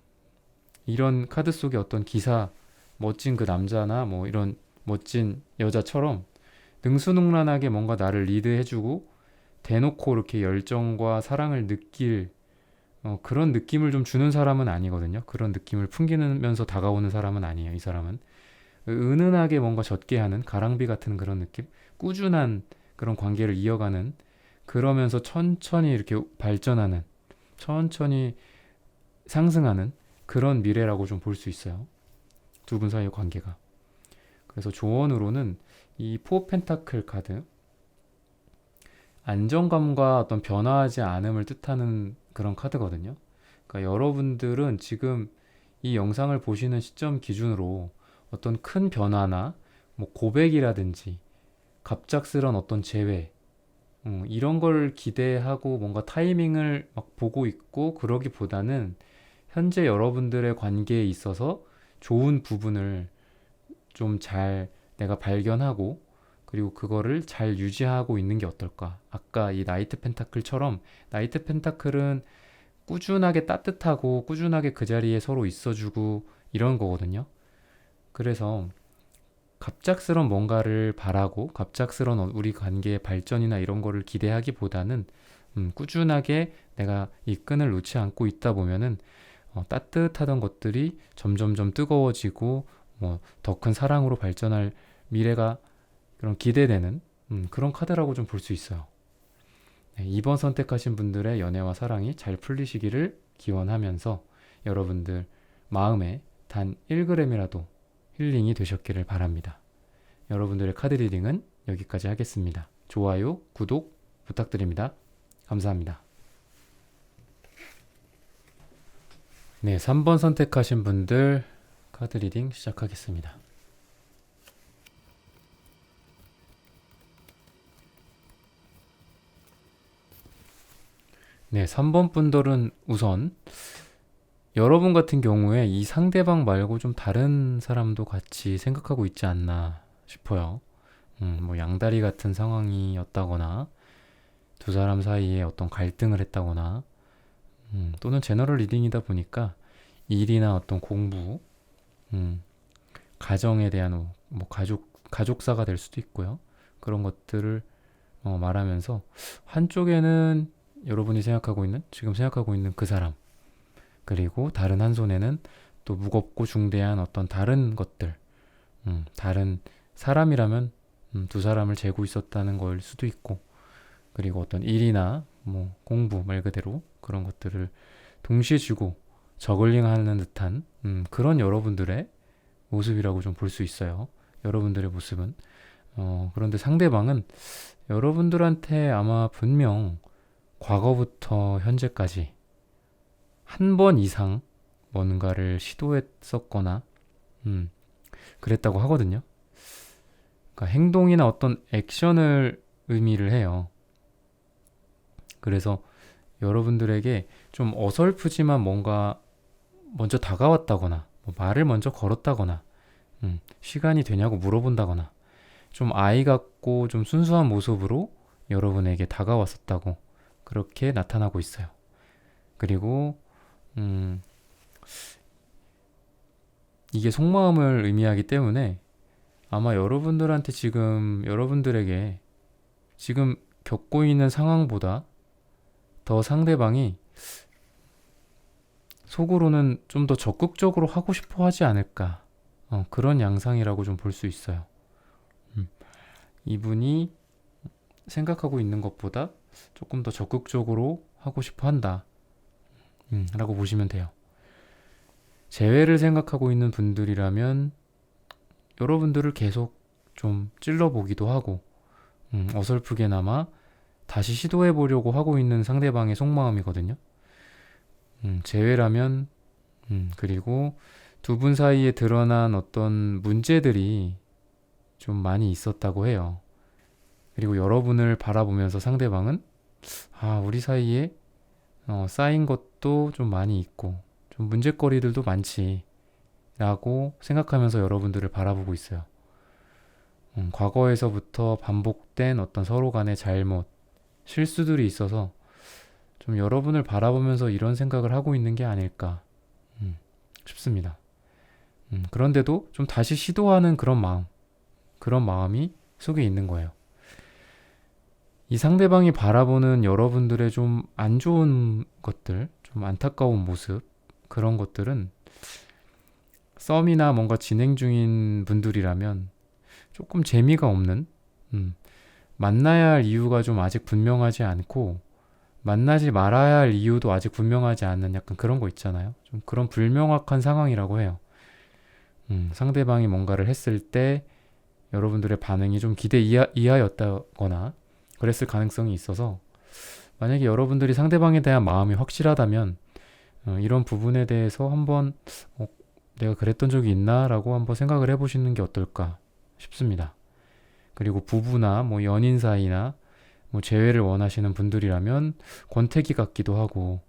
Speaker 1: 이런 카드 속의 어떤 기사, 멋진 그 남자나 뭐 이런 멋진 여자처럼 능수능란하게 뭔가 나를 리드해주고 대놓고 이렇게 열정과 사랑을 느낄 그런 느낌을 좀 주는 사람은 아니거든요. 그런 느낌을 풍기면서 다가오는 사람은 아니에요, 이 사람은. 은은하게 뭔가 젖게 하는 가랑비 같은 그런 느낌? 꾸준한 그런 관계를 이어가는, 그러면서 천천히 이렇게 발전하는, 천천히 상승하는 그런 미래라고 좀 볼 수 있어요. 두 분 사이의 관계가. 그래서 조언으로는 이 포 펜타클 카드, 안정감과 어떤 변화하지 않음을 뜻하는 그런 카드거든요. 그러니까 여러분들은 지금 이 영상을 보시는 시점 기준으로 어떤 큰 변화나 뭐 고백이라든지 갑작스런 어떤 재회, 이런 걸 기대하고 뭔가 타이밍을 막 보고 있고 그러기보다는 현재 여러분들의 관계에 있어서 좋은 부분을 좀 잘 내가 발견하고 그리고 그거를 잘 유지하고 있는 게 어떨까. 아까 이 나이트 펜타클처럼, 나이트 펜타클은 꾸준하게 따뜻하고 꾸준하게 그 자리에 서로 있어주고 이런 거거든요. 그래서 갑작스런 뭔가를 바라고 갑작스런 우리 관계의 발전이나 이런 거를 기대하기보다는 꾸준하게 내가 이 끈을 놓지 않고 있다 보면은 따뜻하던 것들이 점점점 뜨거워지고 뭐 더 큰 사랑으로 발전할 미래가 그런 기대되는 그런 카드라고 좀 볼 수 있어요. 네, 2번 선택하신 분들의 연애와 사랑이 잘 풀리시기를 기원하면서 여러분들 마음에 단 1g이라도 힐링이 되셨기를 바랍니다. 여러분들의 카드 리딩은 여기까지 하겠습니다. 좋아요, 구독 부탁드립니다. 감사합니다. 네, 3번 선택하신 분들 카드 리딩 시작하겠습니다. 네, 3번 분들은 우선 여러분 같은 경우에 이 상대방 말고 좀 다른 사람도 같이 생각하고 있지 않나 싶어요. 뭐 양다리 같은 상황이었다거나 두 사람 사이에 어떤 갈등을 했다거나 또는 제너럴 리딩이다 보니까 일이나 어떤 공부, 가정에 대한 뭐 가족사가 될 수도 있고요. 그런 것들을 말하면서 한쪽에는 여러분이 생각하고 있는, 지금 생각하고 있는 그 사람, 그리고 다른 한 손에는 또 무겁고 중대한 어떤 다른 것들, 다른 사람이라면 두 사람을 재고 있었다는 걸 수도 있고, 그리고 어떤 일이나 뭐 공부 말 그대로 그런 것들을 동시에 쥐고 저글링하는 듯한 그런 여러분들의 모습이라고 좀 볼 수 있어요. 여러분들의 모습은. 그런데 상대방은 여러분들한테 아마 분명 과거부터 현재까지 한 번 이상 뭔가를 시도했었거나 그랬다고 하거든요. 그러니까 행동이나 어떤 액션을 의미를 해요. 그래서 여러분들에게 좀 어설프지만 뭔가 먼저 다가왔다거나 뭐 말을 먼저 걸었다거나 시간이 되냐고 물어본다거나 좀 아이 같고 좀 순수한 모습으로 여러분에게 다가왔었다고 그렇게 나타나고 있어요. 그리고 이게 속마음을 의미하기 때문에 아마 여러분들에게 지금 겪고 있는 상황보다 더 상대방이 속으로는 좀 더 적극적으로 하고 싶어 하지 않을까. 그런 양상이라고 좀 볼 수 있어요. 이분이 생각하고 있는 것보다 조금 더 적극적으로 하고 싶어 한다. 라고 보시면 돼요. 재회를 생각하고 있는 분들이라면 여러분들을 계속 좀 찔러보기도 하고 어설프게나마 다시 시도해 보려고 하고 있는 상대방의 속마음이거든요. 재회라면 그리고 두 분 사이에 드러난 어떤 문제들이 좀 많이 있었다고 해요. 그리고 여러분을 바라보면서 상대방은 우리 사이에 쌓인 것도 좀 많이 있고 좀 문제거리들도 많지 라고 생각하면서 여러분들을 바라보고 있어요. 과거에서부터 반복된 어떤 서로 간의 잘못, 실수들이 있어서 좀 여러분을 바라보면서 이런 생각을 하고 있는 게 아닐까 싶습니다. 그런데도 좀 다시 시도하는 그런 마음이 속에 있는 거예요. 이 상대방이 바라보는 여러분들의 좀 안 좋은 것들, 좀 안타까운 모습, 그런 것들은 썸이나 뭔가 진행 중인 분들이라면 조금 재미가 없는, 만나야 할 이유가 좀 아직 분명하지 않고, 만나지 말아야 할 이유도 아직 분명하지 않는 약간 그런 거 있잖아요. 좀 그런 불명확한 상황이라고 해요. 상대방이 뭔가를 했을 때 여러분들의 반응이 좀 기대 이하였다거나 그랬을 가능성이 있어서 만약에 여러분들이 상대방에 대한 마음이 확실하다면 이런 부분에 대해서 한번 내가 그랬던 적이 있나? 라고 한번 생각을 해보시는 게 어떨까 싶습니다. 그리고 부부나 뭐 연인 사이나 뭐 재회를 원하시는 분들이라면 권태기 같기도 하고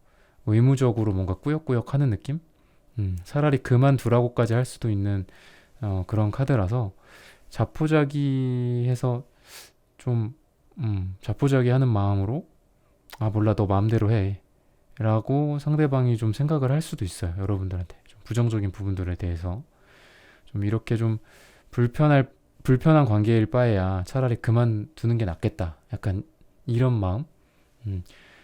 Speaker 1: 의무적으로 뭔가 꾸역꾸역 하는 느낌? 차라리 그만두라고까지 할 수도 있는 그런 카드라서 자포자기해서 좀 자포자기 하는 마음으로 몰라 너 마음대로 해 라고 상대방이 좀 생각을 할 수도 있어요. 여러분들한테 좀 부정적인 부분들에 대해서 좀 이렇게 좀 불편한 관계일 바에야 차라리 그만두는 게 낫겠다 약간 이런 마음.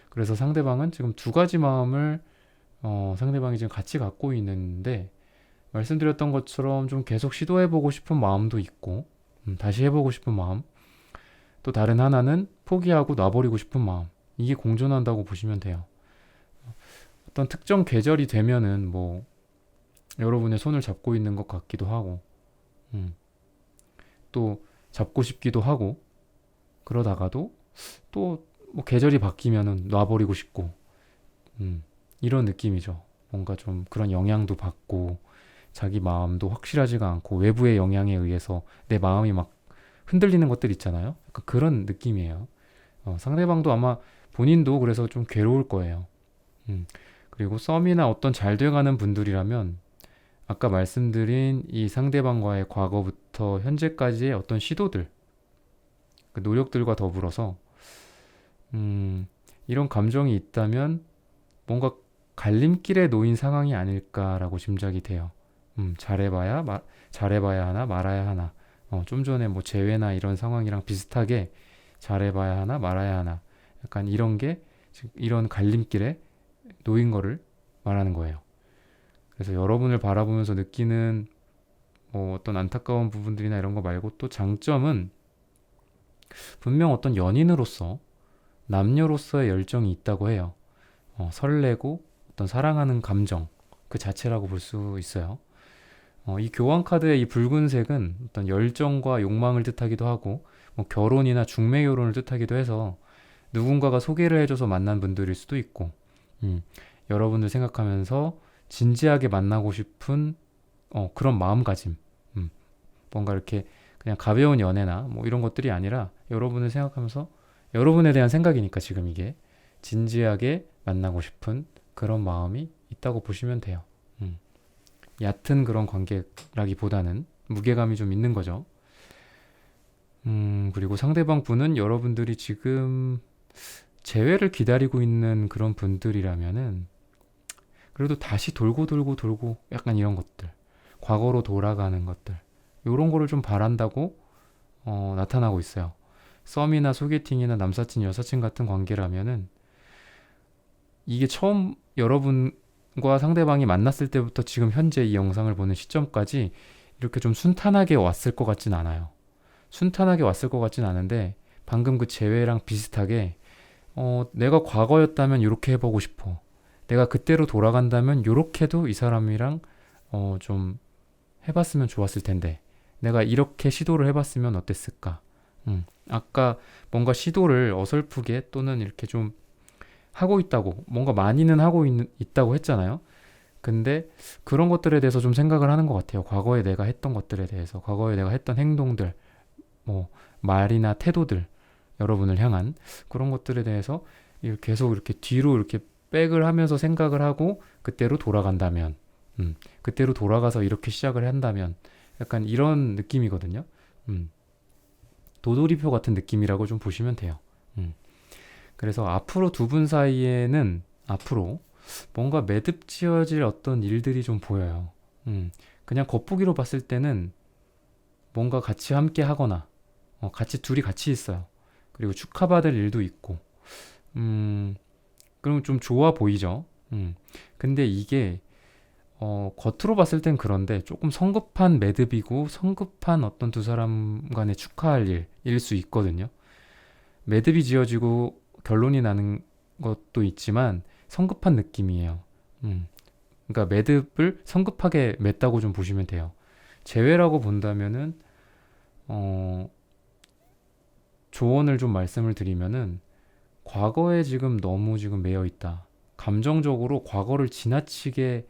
Speaker 1: 그래서 상대방은 지금 두 가지 마음을 상대방이 지금 같이 갖고 있는데 말씀드렸던 것처럼 좀 계속 시도해보고 싶은 마음도 있고 다시 해보고 싶은 마음, 또 다른 하나는 포기하고 놔버리고 싶은 마음, 이게 공존한다고 보시면 돼요. 어떤 특정 계절이 되면은 뭐 여러분의 손을 잡고 있는 것 같기도 하고 또 잡고 싶기도 하고 그러다가도 또 뭐 계절이 바뀌면은 놔버리고 싶고 이런 느낌이죠. 뭔가 좀 그런 영향도 받고 자기 마음도 확실하지가 않고 외부의 영향에 의해서 내 마음이 막 흔들리는 것들 있잖아요. 약간 그런 느낌이에요. 상대방도 아마 본인도 그래서 좀 괴로울 거예요. 그리고 썸이나 어떤 잘 돼가는 분들이라면 아까 말씀드린 이 상대방과의 과거부터 현재까지의 어떤 시도들, 그 노력들과 더불어서 이런 감정이 있다면 뭔가 갈림길에 놓인 상황이 아닐까라고 짐작이 돼요. 잘해봐야 하나 말아야 하나. 좀 전에 뭐 재회나 이런 상황이랑 비슷하게 잘해봐야 하나 말아야 하나. 약간 이런 게 이런 갈림길에 놓인 거를 말하는 거예요. 그래서 여러분을 바라보면서 느끼는 뭐 어떤 안타까운 부분들이나 이런 거 말고 또 장점은 분명 어떤 연인으로서, 남녀로서의 열정이 있다고 해요. 설레고 어떤 사랑하는 감정 그 자체라고 볼 수 있어요. 이 교환 카드의 이 붉은색은 어떤 열정과 욕망을 뜻하기도 하고 뭐 결혼이나 중매 결혼을 뜻하기도 해서 누군가가 소개를 해줘서 만난 분들일 수도 있고, 여러분들 생각하면서 진지하게 만나고 싶은 그런 마음가짐, 뭔가 이렇게 그냥 가벼운 연애나 뭐 이런 것들이 아니라 여러분을 생각하면서 여러분에 대한 생각이니까 지금 이게 진지하게 만나고 싶은 그런 마음이 있다고 보시면 돼요. 얕은 그런 관계라기보다는 무게감이 좀 있는 거죠. 그리고 상대방 분은 여러분들이 지금 재회를 기다리고 있는 그런 분들이라면은 그래도 다시 돌고 돌고 돌고 약간 이런 것들, 과거로 돌아가는 것들, 요런 거를 좀 바란다고 나타나고 있어요. 썸이나 소개팅이나 남사친 여사친 같은 관계라면은 이게 처음 여러분과 상대방이 만났을 때부터 지금 현재 이 영상을 보는 시점까지 이렇게 좀 순탄하게 왔을 것 같진 않아요. 순탄하게 왔을 것 같진 않은데 방금 그 재회랑 비슷하게 내가 과거였다면 이렇게 해보고 싶어. 내가 그때로 돌아간다면 이렇게도 이 사람이랑 좀 해봤으면 좋았을 텐데 내가 이렇게 시도를 해봤으면 어땠을까. 아까 뭔가 시도를 어설프게 또는 이렇게 좀 하고 있다고, 뭔가 많이는 하고 있다고 했잖아요. 근데 그런 것들에 대해서 좀 생각을 하는 것 같아요. 과거에 내가 했던 것들에 대해서, 과거에 내가 했던 행동들, 뭐 말이나 태도들, 여러분을 향한 그런 것들에 대해서 계속 이렇게 뒤로 이렇게 백을 하면서 생각을 하고 그때로 돌아간다면, 그때로 돌아가서 이렇게 시작을 한다면 약간 이런 느낌이거든요. 도돌이표 같은 느낌이라고 좀 보시면 돼요. 그래서 앞으로 두 분 사이에는 앞으로 뭔가 매듭 지어질 어떤 일들이 좀 보여요. 그냥 겉보기로 봤을 때는 뭔가 같이 함께 하거나 같이 둘이 같이 있어요. 그리고 축하받을 일도 있고, 그럼 좀 좋아 보이죠. 근데 이게 겉으로 봤을 땐 그런데 조금 성급한 매듭이고 성급한 어떤 두 사람 간의 축하할 일일 수 있거든요. 매듭이 지어지고 결론이 나는 것도 있지만 성급한 느낌이에요. 그러니까 매듭을 성급하게 맺다고 좀 보시면 돼요. 재회라고 본다면은 조언을 좀 말씀을 드리면은 과거에 지금 너무 지금 매여 있다. 감정적으로 과거를 지나치게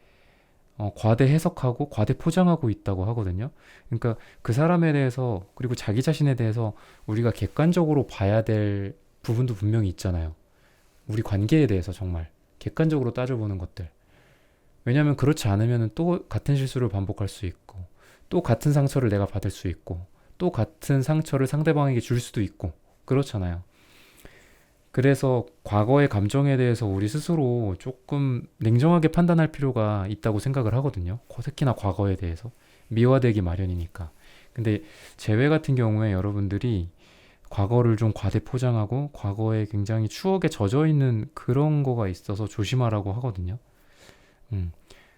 Speaker 1: 과대 해석하고 과대 포장하고 있다고 하거든요. 그러니까 그 사람에 대해서 그리고 자기 자신에 대해서 우리가 객관적으로 봐야 될 부분도 분명히 있잖아요. 우리 관계에 대해서 정말 객관적으로 따져보는 것들. 왜냐하면 그렇지 않으면 또 같은 실수를 반복할 수 있고, 또 같은 상처를 내가 받을 수 있고, 또 같은 상처를 상대방에게 줄 수도 있고, 그렇잖아요. 그래서 과거의 감정에 대해서 우리 스스로 조금 냉정하게 판단할 필요가 있다고 생각을 하거든요. 특히나 과거에 대해서. 미화되기 마련이니까. 근데 재회 같은 경우에 여러분들이 과거를 좀 과대 포장하고 과거에 굉장히 추억에 젖어 있는 그런 거가 있어서 조심하라고 하거든요. 음.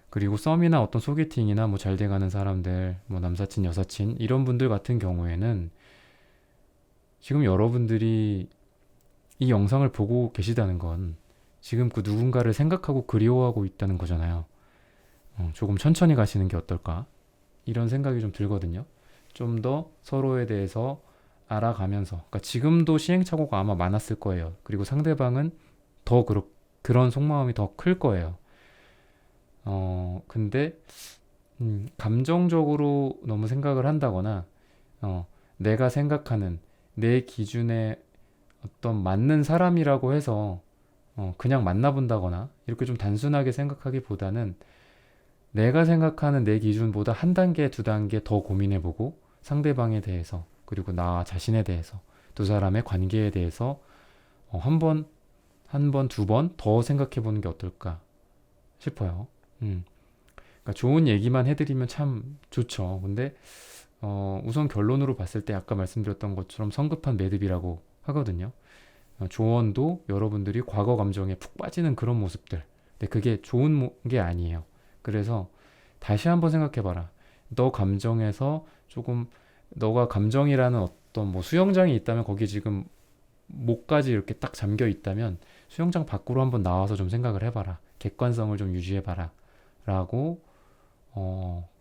Speaker 1: 그리고 썸이나 어떤 소개팅이나 뭐 잘 돼가는 사람들, 뭐 남사친, 여사친 이런 분들 같은 경우에는 지금 여러분들이 이 영상을 보고 계시다는 건 지금 그 누군가를 생각하고 그리워하고 있다는 거잖아요. 조금 천천히 가시는 게 어떨까? 이런 생각이 좀 들거든요. 좀 더 서로에 대해서 알아가면서, 그러니까 지금도 시행착오가 아마 많았을 거예요. 그리고 상대방은 더 그런 속마음이 더 클 거예요. 근데 감정적으로 너무 생각을 한다거나 내가 생각하는 내 기준에 어떤 맞는 사람이라고 해서 그냥 만나본다거나 이렇게 좀 단순하게 생각하기보다는 내가 생각하는 내 기준보다 한 단계, 두 단계 더 고민해보고 상대방에 대해서 그리고 나 자신에 대해서 두 사람의 관계에 대해서 한 번, 두 번 더 생각해보는 게 어떨까 싶어요. 그러니까 좋은 얘기만 해드리면 참 좋죠. 근데 우선 결론으로 봤을 때 아까 말씀드렸던 것처럼 성급한 매듭이라고 하거든요. 조언도 여러분들이 과거 감정에 푹 빠지는 그런 모습들. 근데 그게 좋은 게 아니에요. 그래서 다시 한번 생각해봐라. 너 감정에서 조금 너가 감정이라는 어떤 뭐 수영장이 있다면 거기 지금 목까지 이렇게 딱 잠겨 있다면 수영장 밖으로 한번 나와서 좀 생각을 해봐라. 객관성을 좀 유지해봐라. 라고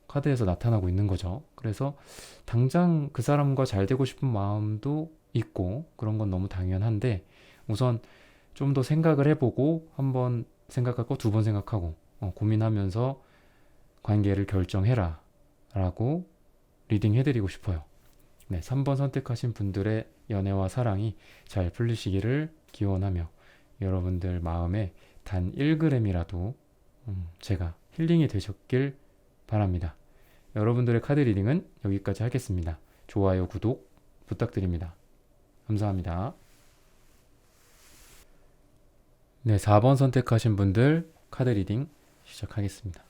Speaker 1: 카드에서 나타나고 있는 거죠. 그래서 당장 그 사람과 잘 되고 싶은 마음도 있고 그런 건 너무 당연한데 우선 좀 더 생각을 해보고 한 번 생각하고 두 번 생각하고 고민하면서 관계를 결정해라 라고 리딩 해드리고 싶어요. 네, 3번 선택하신 분들의 연애와 사랑이 잘 풀리시기를 기원하며 여러분들 마음에 단 1g이라도 제가 힐링이 되셨길 바랍니다. 여러분들의 카드 리딩은 여기까지 하겠습니다. 좋아요, 구독 부탁드립니다. 감사합니다. 네, 4번 선택하신 분들 카드 리딩 시작하겠습니다.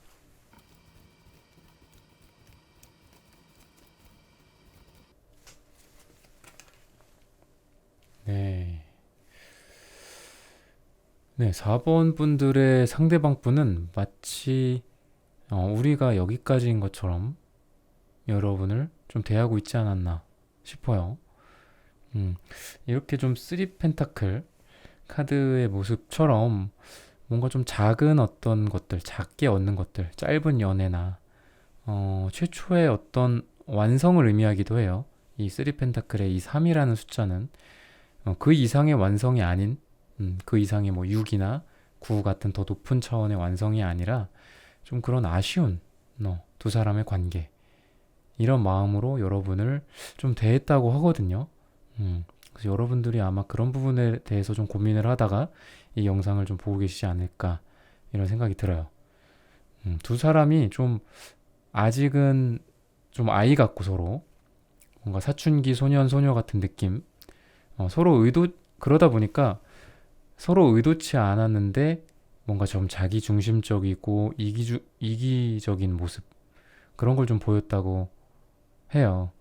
Speaker 1: 네, 4번 분들의 상대방 분은 마치 우리가 여기까지인 것처럼 여러분을 좀 대하고 있지 않았나 싶어요. 이렇게 좀 3 펜타클 카드의 모습처럼 뭔가 좀 작은 어떤 것들, 작게 얻는 것들, 짧은 연애나 최초의 어떤 완성을 의미하기도 해요. 이 3 펜타클의 이 3이라는 숫자는 그 이상의 완성이 아닌 그 이상의 뭐 6이나 9 같은 더 높은 차원의 완성이 아니라 좀 그런 아쉬운 두 사람의 관계 이런 마음으로 여러분을 좀 대했다고 하거든요. 그래서 여러분들이 아마 그런 부분에 대해서 좀 고민을 하다가 이 영상을 좀 보고 계시지 않을까 이런 생각이 들어요. 두 사람이 좀 아직은 좀 아이 같고 서로 뭔가 사춘기 소년 소녀 같은 느낌 서로 그러다 보니까 서로 의도치 않았는데 뭔가 좀 자기 중심적이고 이기적인 모습 그런 걸 좀 보였다고 해요.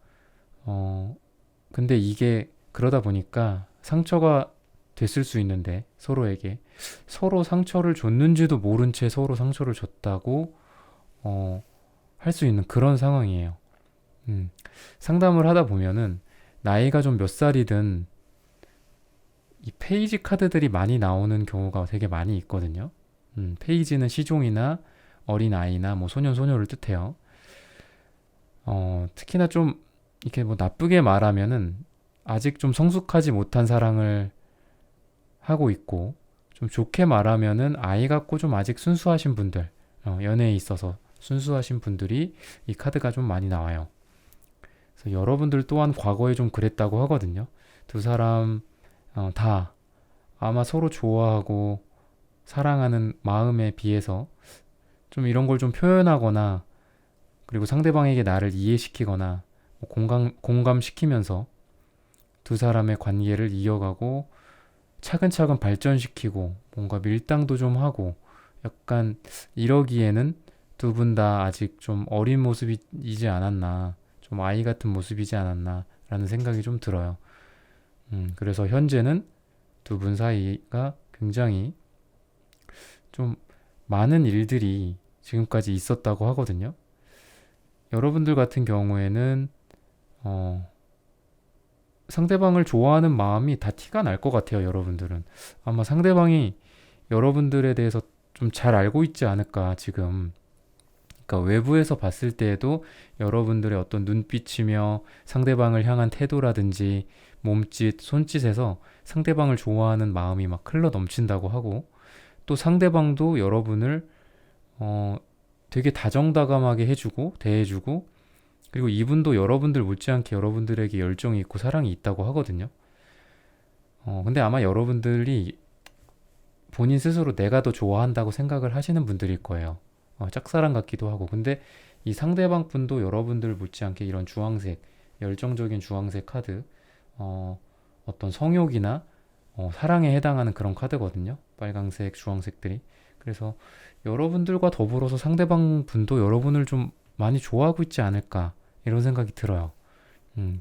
Speaker 1: 근데 이게 그러다 보니까 상처가 됐을 수 있는데 서로에게 서로 상처를 줬는지도 모른 채 서로 상처를 줬다고 할 수 있는 그런 상황이에요. 상담을 하다 보면은 나이가 좀 몇 살이든 이 페이지 카드들이 많이 나오는 경우가 되게 많이 있거든요. 페이지는 시종이나 어린아이나 뭐 소년 소녀를 뜻해요. 특히나 좀 이렇게 뭐 나쁘게 말하면은 아직 좀 성숙하지 못한 사랑을 하고 있고 좀 좋게 말하면은 아이 같고 좀 아직 순수하신 분들 연애에 있어서 순수하신 분들이 이 카드가 좀 많이 나와요. 그래서 여러분들 또한 과거에 좀 그랬다고 하거든요. 두 사람 다 아마 서로 좋아하고 사랑하는 마음에 비해서 좀 이런 걸 좀 표현하거나 그리고 상대방에게 나를 이해시키거나 공감시키면서 두 사람의 관계를 이어가고 차근차근 발전시키고 뭔가 밀당도 좀 하고 약간 이러기에는 두 분 다 아직 좀 어린 모습이지 않았나 좀 아이 같은 모습이지 않았나 라는 생각이 좀 들어요. 그래서 현재는 두 분 사이가 굉장히 좀 많은 일들이 지금까지 있었다고 하거든요. 여러분들 같은 경우에는 상대방을 좋아하는 마음이 다 티가 날 것 같아요. 여러분들은 아마 상대방이 여러분들에 대해서 좀 잘 알고 있지 않을까 지금. 그러니까 외부에서 봤을 때에도 여러분들의 어떤 눈빛이며 상대방을 향한 태도라든지 몸짓, 손짓에서 상대방을 좋아하는 마음이 막 흘러 넘친다고 하고 또 상대방도 여러분을 되게 다정다감하게 해주고 대해주고 그리고 이분도 여러분들 못지않게 여러분들에게 열정이 있고 사랑이 있다고 하거든요. 근데 아마 여러분들이 본인 스스로 내가 더 좋아한다고 생각을 하시는 분들일 거예요. 짝사랑 같기도 하고. 근데 이 상대방 분도 여러분들 못지않게 이런 주황색, 열정적인 주황색 카드, 어떤 성욕이나 사랑에 해당하는 그런 카드거든요. 빨강색, 주황색들이. 그래서 여러분들과 더불어서 상대방 분도 여러분을 좀 많이 좋아하고 있지 않을까 이런 생각이 들어요.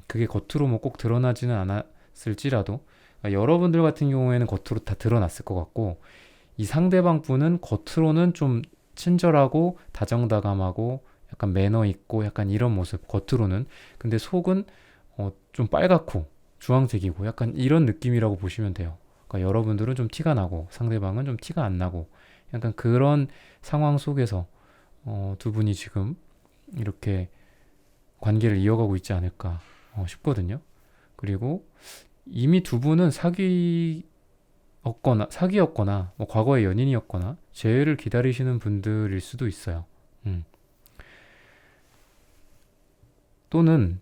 Speaker 1: 그게 겉으로 뭐 꼭 드러나지는 않았을지라도 여러분들 같은 경우에는 겉으로 다 드러났을 것 같고 이 상대방 분은 겉으로는 좀 친절하고 다정다감하고 약간 매너 있고 약간 이런 모습 겉으로는. 근데 속은 좀 빨갛고 주황색이고 약간 이런 느낌이라고 보시면 돼요. 그러니까 여러분들은 좀 티가 나고 상대방은 좀 티가 안 나고 약간 그런 상황 속에서 두 분이 지금 이렇게 관계를 이어가고 있지 않을까 싶거든요. 그리고 이미 두 분은 사귀었거나 뭐 과거의 연인이었거나 재회를 기다리시는 분들일 수도 있어요. 음. 또는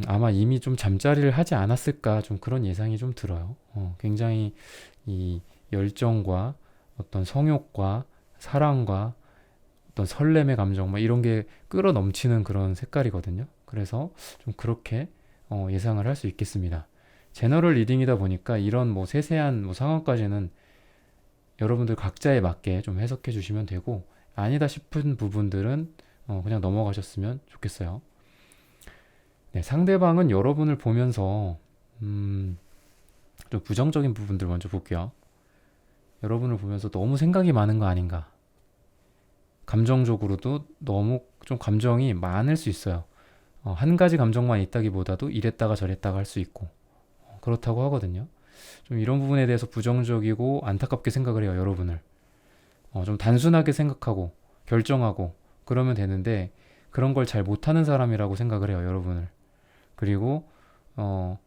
Speaker 1: 아마 이미 좀 잠자리를 하지 않았을까 좀 그런 예상이 좀 들어요. 굉장히 이 열정과 어떤 성욕과 사랑과 어떤 설렘의 감정 막 이런 게 끌어 넘치는 그런 색깔이거든요. 그래서 좀 그렇게 예상을 할 수 있겠습니다. 제너럴 리딩이다 보니까 이런 뭐 세세한 뭐 상황까지는 여러분들 각자에 맞게 좀 해석해 주시면 되고 아니다 싶은 부분들은 그냥 넘어가셨으면 좋겠어요. 네, 상대방은 여러분을 보면서 좀 부정적인 부분들 먼저 볼게요. 여러분을 보면서 너무 생각이 많은 거 아닌가? 감정적으로도 너무 좀 감정이 많을 수 있어요. 한 가지 감정만 있다기보다도 이랬다가 저랬다가 할 수 있고 그렇다고 하거든요. 좀 이런 부분에 대해서 부정적이고 안타깝게 생각을 해요, 여러분을. 좀 단순하게 생각하고 결정하고 그러면 되는데 그런 걸 잘 못하는 사람이라고 생각을 해요, 여러분을. 그리고 어,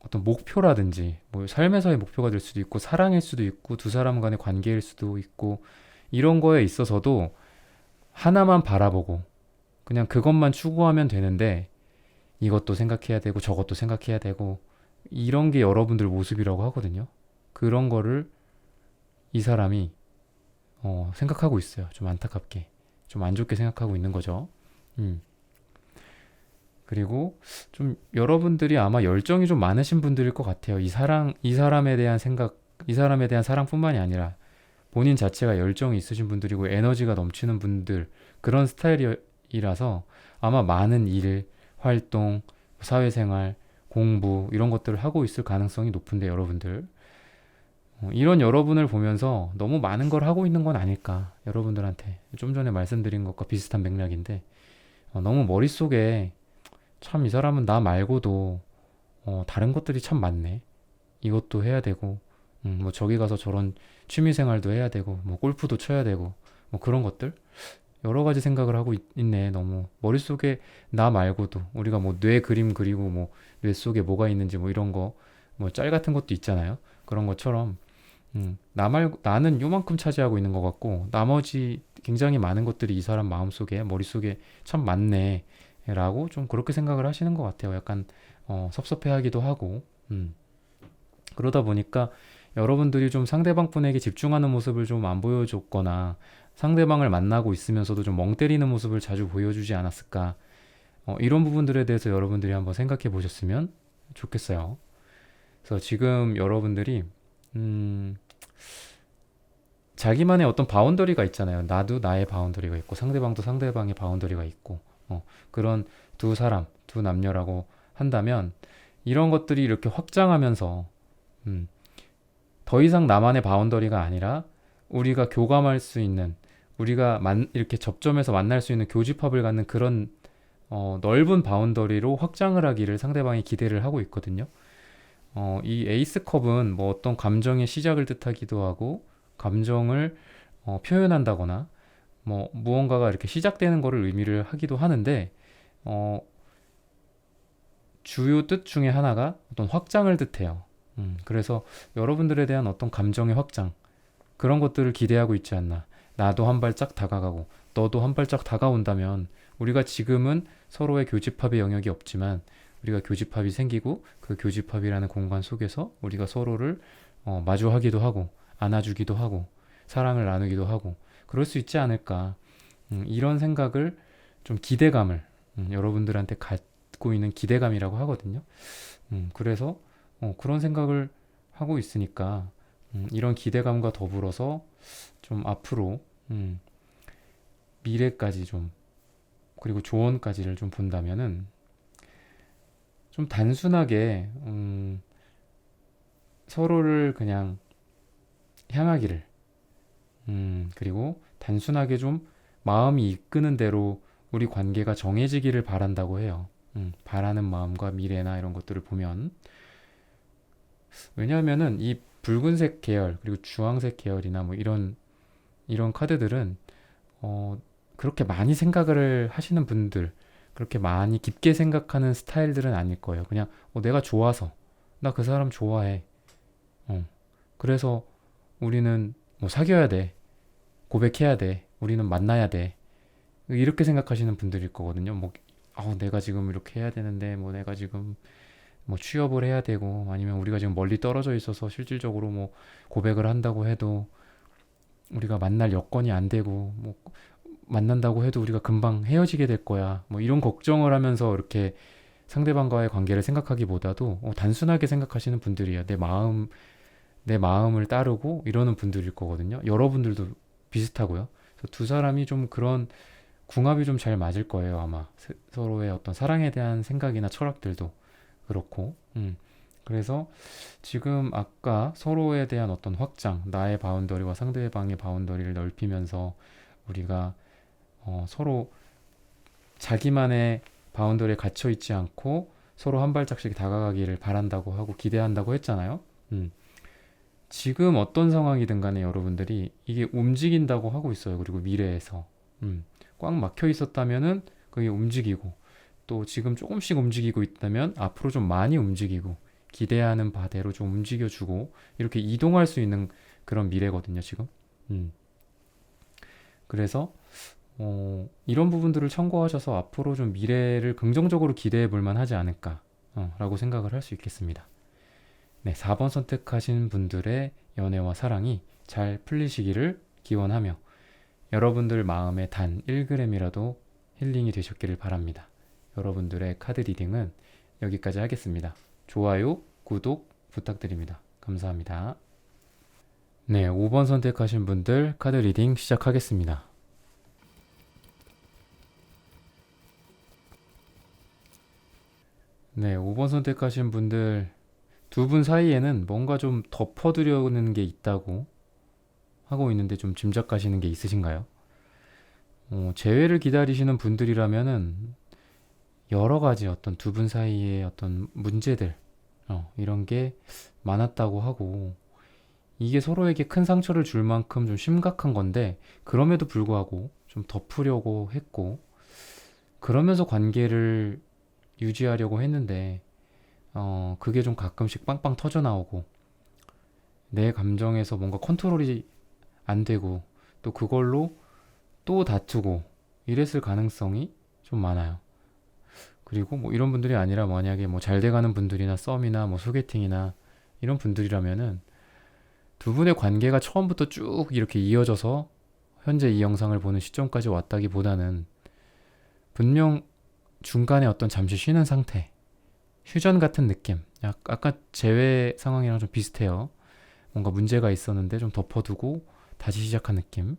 Speaker 1: 어떤 목표라든지 뭐 삶에서의 목표가 될 수도 있고 사랑일 수도 있고 두 사람 간의 관계일 수도 있고 이런 거에 있어서도 하나만 바라보고 그냥 그것만 추구하면 되는데 이것도 생각해야 되고 저것도 생각해야 되고 이런 게 여러분들 모습이라고 하거든요. 그런 거를 이 사람이 생각하고 있어요. 좀 안타깝게. 좀 안 좋게 생각하고 있는 거죠. 음. 그리고 좀 여러분들이 아마 열정이 좀 많으신 분들일 것 같아요. 이 사람에 대한 생각, 이 사람에 대한 사랑뿐만이 아니라 본인 자체가 열정이 있으신 분들이고 에너지가 넘치는 분들, 그런 스타일이라서 아마 많은 일, 활동, 사회생활, 공부, 이런 것들을 하고 있을 가능성이 높은데 여러분들. 이런 여러분을 보면서 너무 많은 걸 하고 있는 건 아닐까. 여러분들한테. 좀 전에 말씀드린 것과 비슷한 맥락인데, 너무 머릿속에 참 이 사람은 나 말고도 다른 것들이 참 많네. 이것도 해야 되고, 뭐 저기 가서 저런 취미 생활도 해야 되고, 뭐 골프도 쳐야 되고, 뭐 그런 것들. 여러 가지 생각을 하고 있네. 너무 머릿속에 나 말고도 우리가 뭐 뇌 그림 그리고 뭐 뇌 속에 뭐가 있는지 뭐 이런 거 뭐 짤 같은 것도 있잖아요. 그런 것처럼 나는 요만큼 차지하고 있는 것 같고 나머지 굉장히 많은 것들이 이 사람 마음속에 머릿속에 참 많네 라고 좀 그렇게 생각을 하시는 것 같아요. 약간 섭섭해하기도 하고 그러다 보니까 여러분들이 좀 상대방 분에게 집중하는 모습을 좀 안 보여줬거나 상대방을 만나고 있으면서도 좀 멍 때리는 모습을 자주 보여주지 않았을까. 이런 부분들에 대해서 여러분들이 한번 생각해 보셨으면 좋겠어요. 그래서 지금 여러분들이 음, 자기만의 어떤 바운더리가 있잖아요. 나도 나의 바운더리가 있고 상대방도 상대방의 바운더리가 있고 그런 두 사람, 두 남녀라고 한다면 이런 것들이 이렇게 확장하면서 음, 더 이상 나만의 바운더리가 아니라 우리가 교감할 수 있는 우리가 이렇게 접점해서 만날 수 있는 교집합을 갖는 그런 넓은 바운더리로 확장을 하기를 상대방이 기대를 하고 있거든요. 이 에이스 컵은 뭐 어떤 감정의 시작을 뜻하기도 하고 감정을 표현한다거나 뭐 무언가가 이렇게 시작되는 거를 의미를 하기도 하는데 어, 주요 뜻 중에 하나가 어떤 확장을 뜻해요. 그래서 여러분들에 대한 어떤 감정의 확장 그런 것들을 기대하고 있지 않나. 나도 한 발짝 다가가고 너도 한 발짝 다가온다면 우리가 지금은 서로의 교집합의 영역이 없지만 우리가 교집합이 생기고 그 교집합이라는 공간 속에서 우리가 서로를 마주하기도 하고 안아주기도 하고 사랑을 나누기도 하고 그럴 수 있지 않을까. 이런 생각을 좀 기대감을 여러분들한테 갖고 있는 기대감이라고 하거든요. 그래서 그런 생각을 하고 있으니까 이런 기대감과 더불어서 좀 앞으로 미래까지 좀 그리고 조언까지를 좀 본다면은 좀 단순하게 서로를 그냥 향하기를 그리고 단순하게 좀 마음이 이끄는 대로 우리 관계가 정해지기를 바란다고 해요. 바라는 마음과 미래나 이런 것들을 보면. 왜냐하면은 이 붉은색 계열 그리고 주황색 계열이나 뭐 이런 카드들은 그렇게 많이 생각을 하시는 분들, 그렇게 많이 깊게 생각하는 스타일들은 아닐 거예요. 그냥 내가 좋아서, 나 그 사람 좋아해. 그래서 우리는 뭐 사귀어야 돼, 고백해야 돼, 우리는 만나야 돼. 이렇게 생각하시는 분들일 거거든요. 뭐 내가 지금 이렇게 해야 되는데, 뭐 내가 지금 뭐 취업을 해야 되고, 아니면 우리가 지금 멀리 떨어져 있어서 실질적으로 뭐 고백을 한다고 해도 우리가 만날 여건이 안 되고, 뭐 만난다고 해도 우리가 금방 헤어지게 될 거야. 뭐 이런 걱정을 하면서 이렇게 상대방과의 관계를 생각하기보다도 단순하게 생각하시는 분들이에요. 내 마음을 따르고 이러는 분들일 거거든요. 여러분들도 비슷하고요. 그래서 두 사람이 좀 그런 궁합이 좀 잘 맞을 거예요, 아마. 서로의 어떤 사랑에 대한 생각이나 철학들도 그렇고. 그래서 지금 아까 서로에 대한 어떤 확장, 나의 바운더리와 상대방의 바운더리를 넓히면서 우리가 서로 자기만의 바운더리에 갇혀 있지 않고 서로 한 발짝씩 다가가기를 바란다고 하고 기대한다고 했잖아요. 지금 어떤 상황이든 간에 여러분들이 이게 움직인다고 하고 있어요. 그리고 미래에서 꽉 막혀 있었다면은 그게 움직이고, 또 지금 조금씩 움직이고 있다면 앞으로 좀 많이 움직이고, 기대하는 바대로 좀 움직여주고, 이렇게 이동할 수 있는 그런 미래거든요, 지금. 그래서 이런 부분들을 참고하셔서 앞으로 좀 미래를 긍정적으로 기대해 볼 만하지 않을까 라고 생각을 할 수 있겠습니다. 네, 4번 선택하신 분들의 연애와 사랑이 잘 풀리시기를 기원하며 여러분들 마음에 단 1g이라도 힐링이 되셨기를 바랍니다. 여러분들의 카드 리딩은 여기까지 하겠습니다. 좋아요, 구독 부탁드립니다. 감사합니다. 네, 5번 선택하신 분들 카드 리딩 시작하겠습니다. 네, 5번 선택하신 분들 두 분 사이에는 뭔가 좀 덮어두려는 게 있다고 하고 있는데 좀 짐작가시는 게 있으신가요? 재회를 기다리시는 분들이라면은 여러 가지 어떤 두 분 사이의 어떤 문제들, 이런 게 많았다고 하고, 이게 서로에게 큰 상처를 줄 만큼 좀 심각한 건데, 그럼에도 불구하고 좀 덮으려고 했고, 그러면서 관계를 유지하려고 했는데, 그게 좀 가끔씩 빵빵 터져 나오고, 내 감정에서 뭔가 컨트롤이 안 되고, 또 그걸로 또 다투고, 이랬을 가능성이 좀 많아요. 그리고 뭐 이런 분들이 아니라 만약에 뭐 잘 돼가는 분들이나 썸이나 뭐 소개팅이나 이런 분들이라면은 두 분의 관계가 처음부터 쭉 이렇게 이어져서 현재 이 영상을 보는 시점까지 왔다기보다는 분명 중간에 어떤 잠시 쉬는 상태, 휴전 같은 느낌. 아까 재회 상황이랑 좀 비슷해요. 뭔가 문제가 있었는데 좀 덮어두고 다시 시작한 느낌.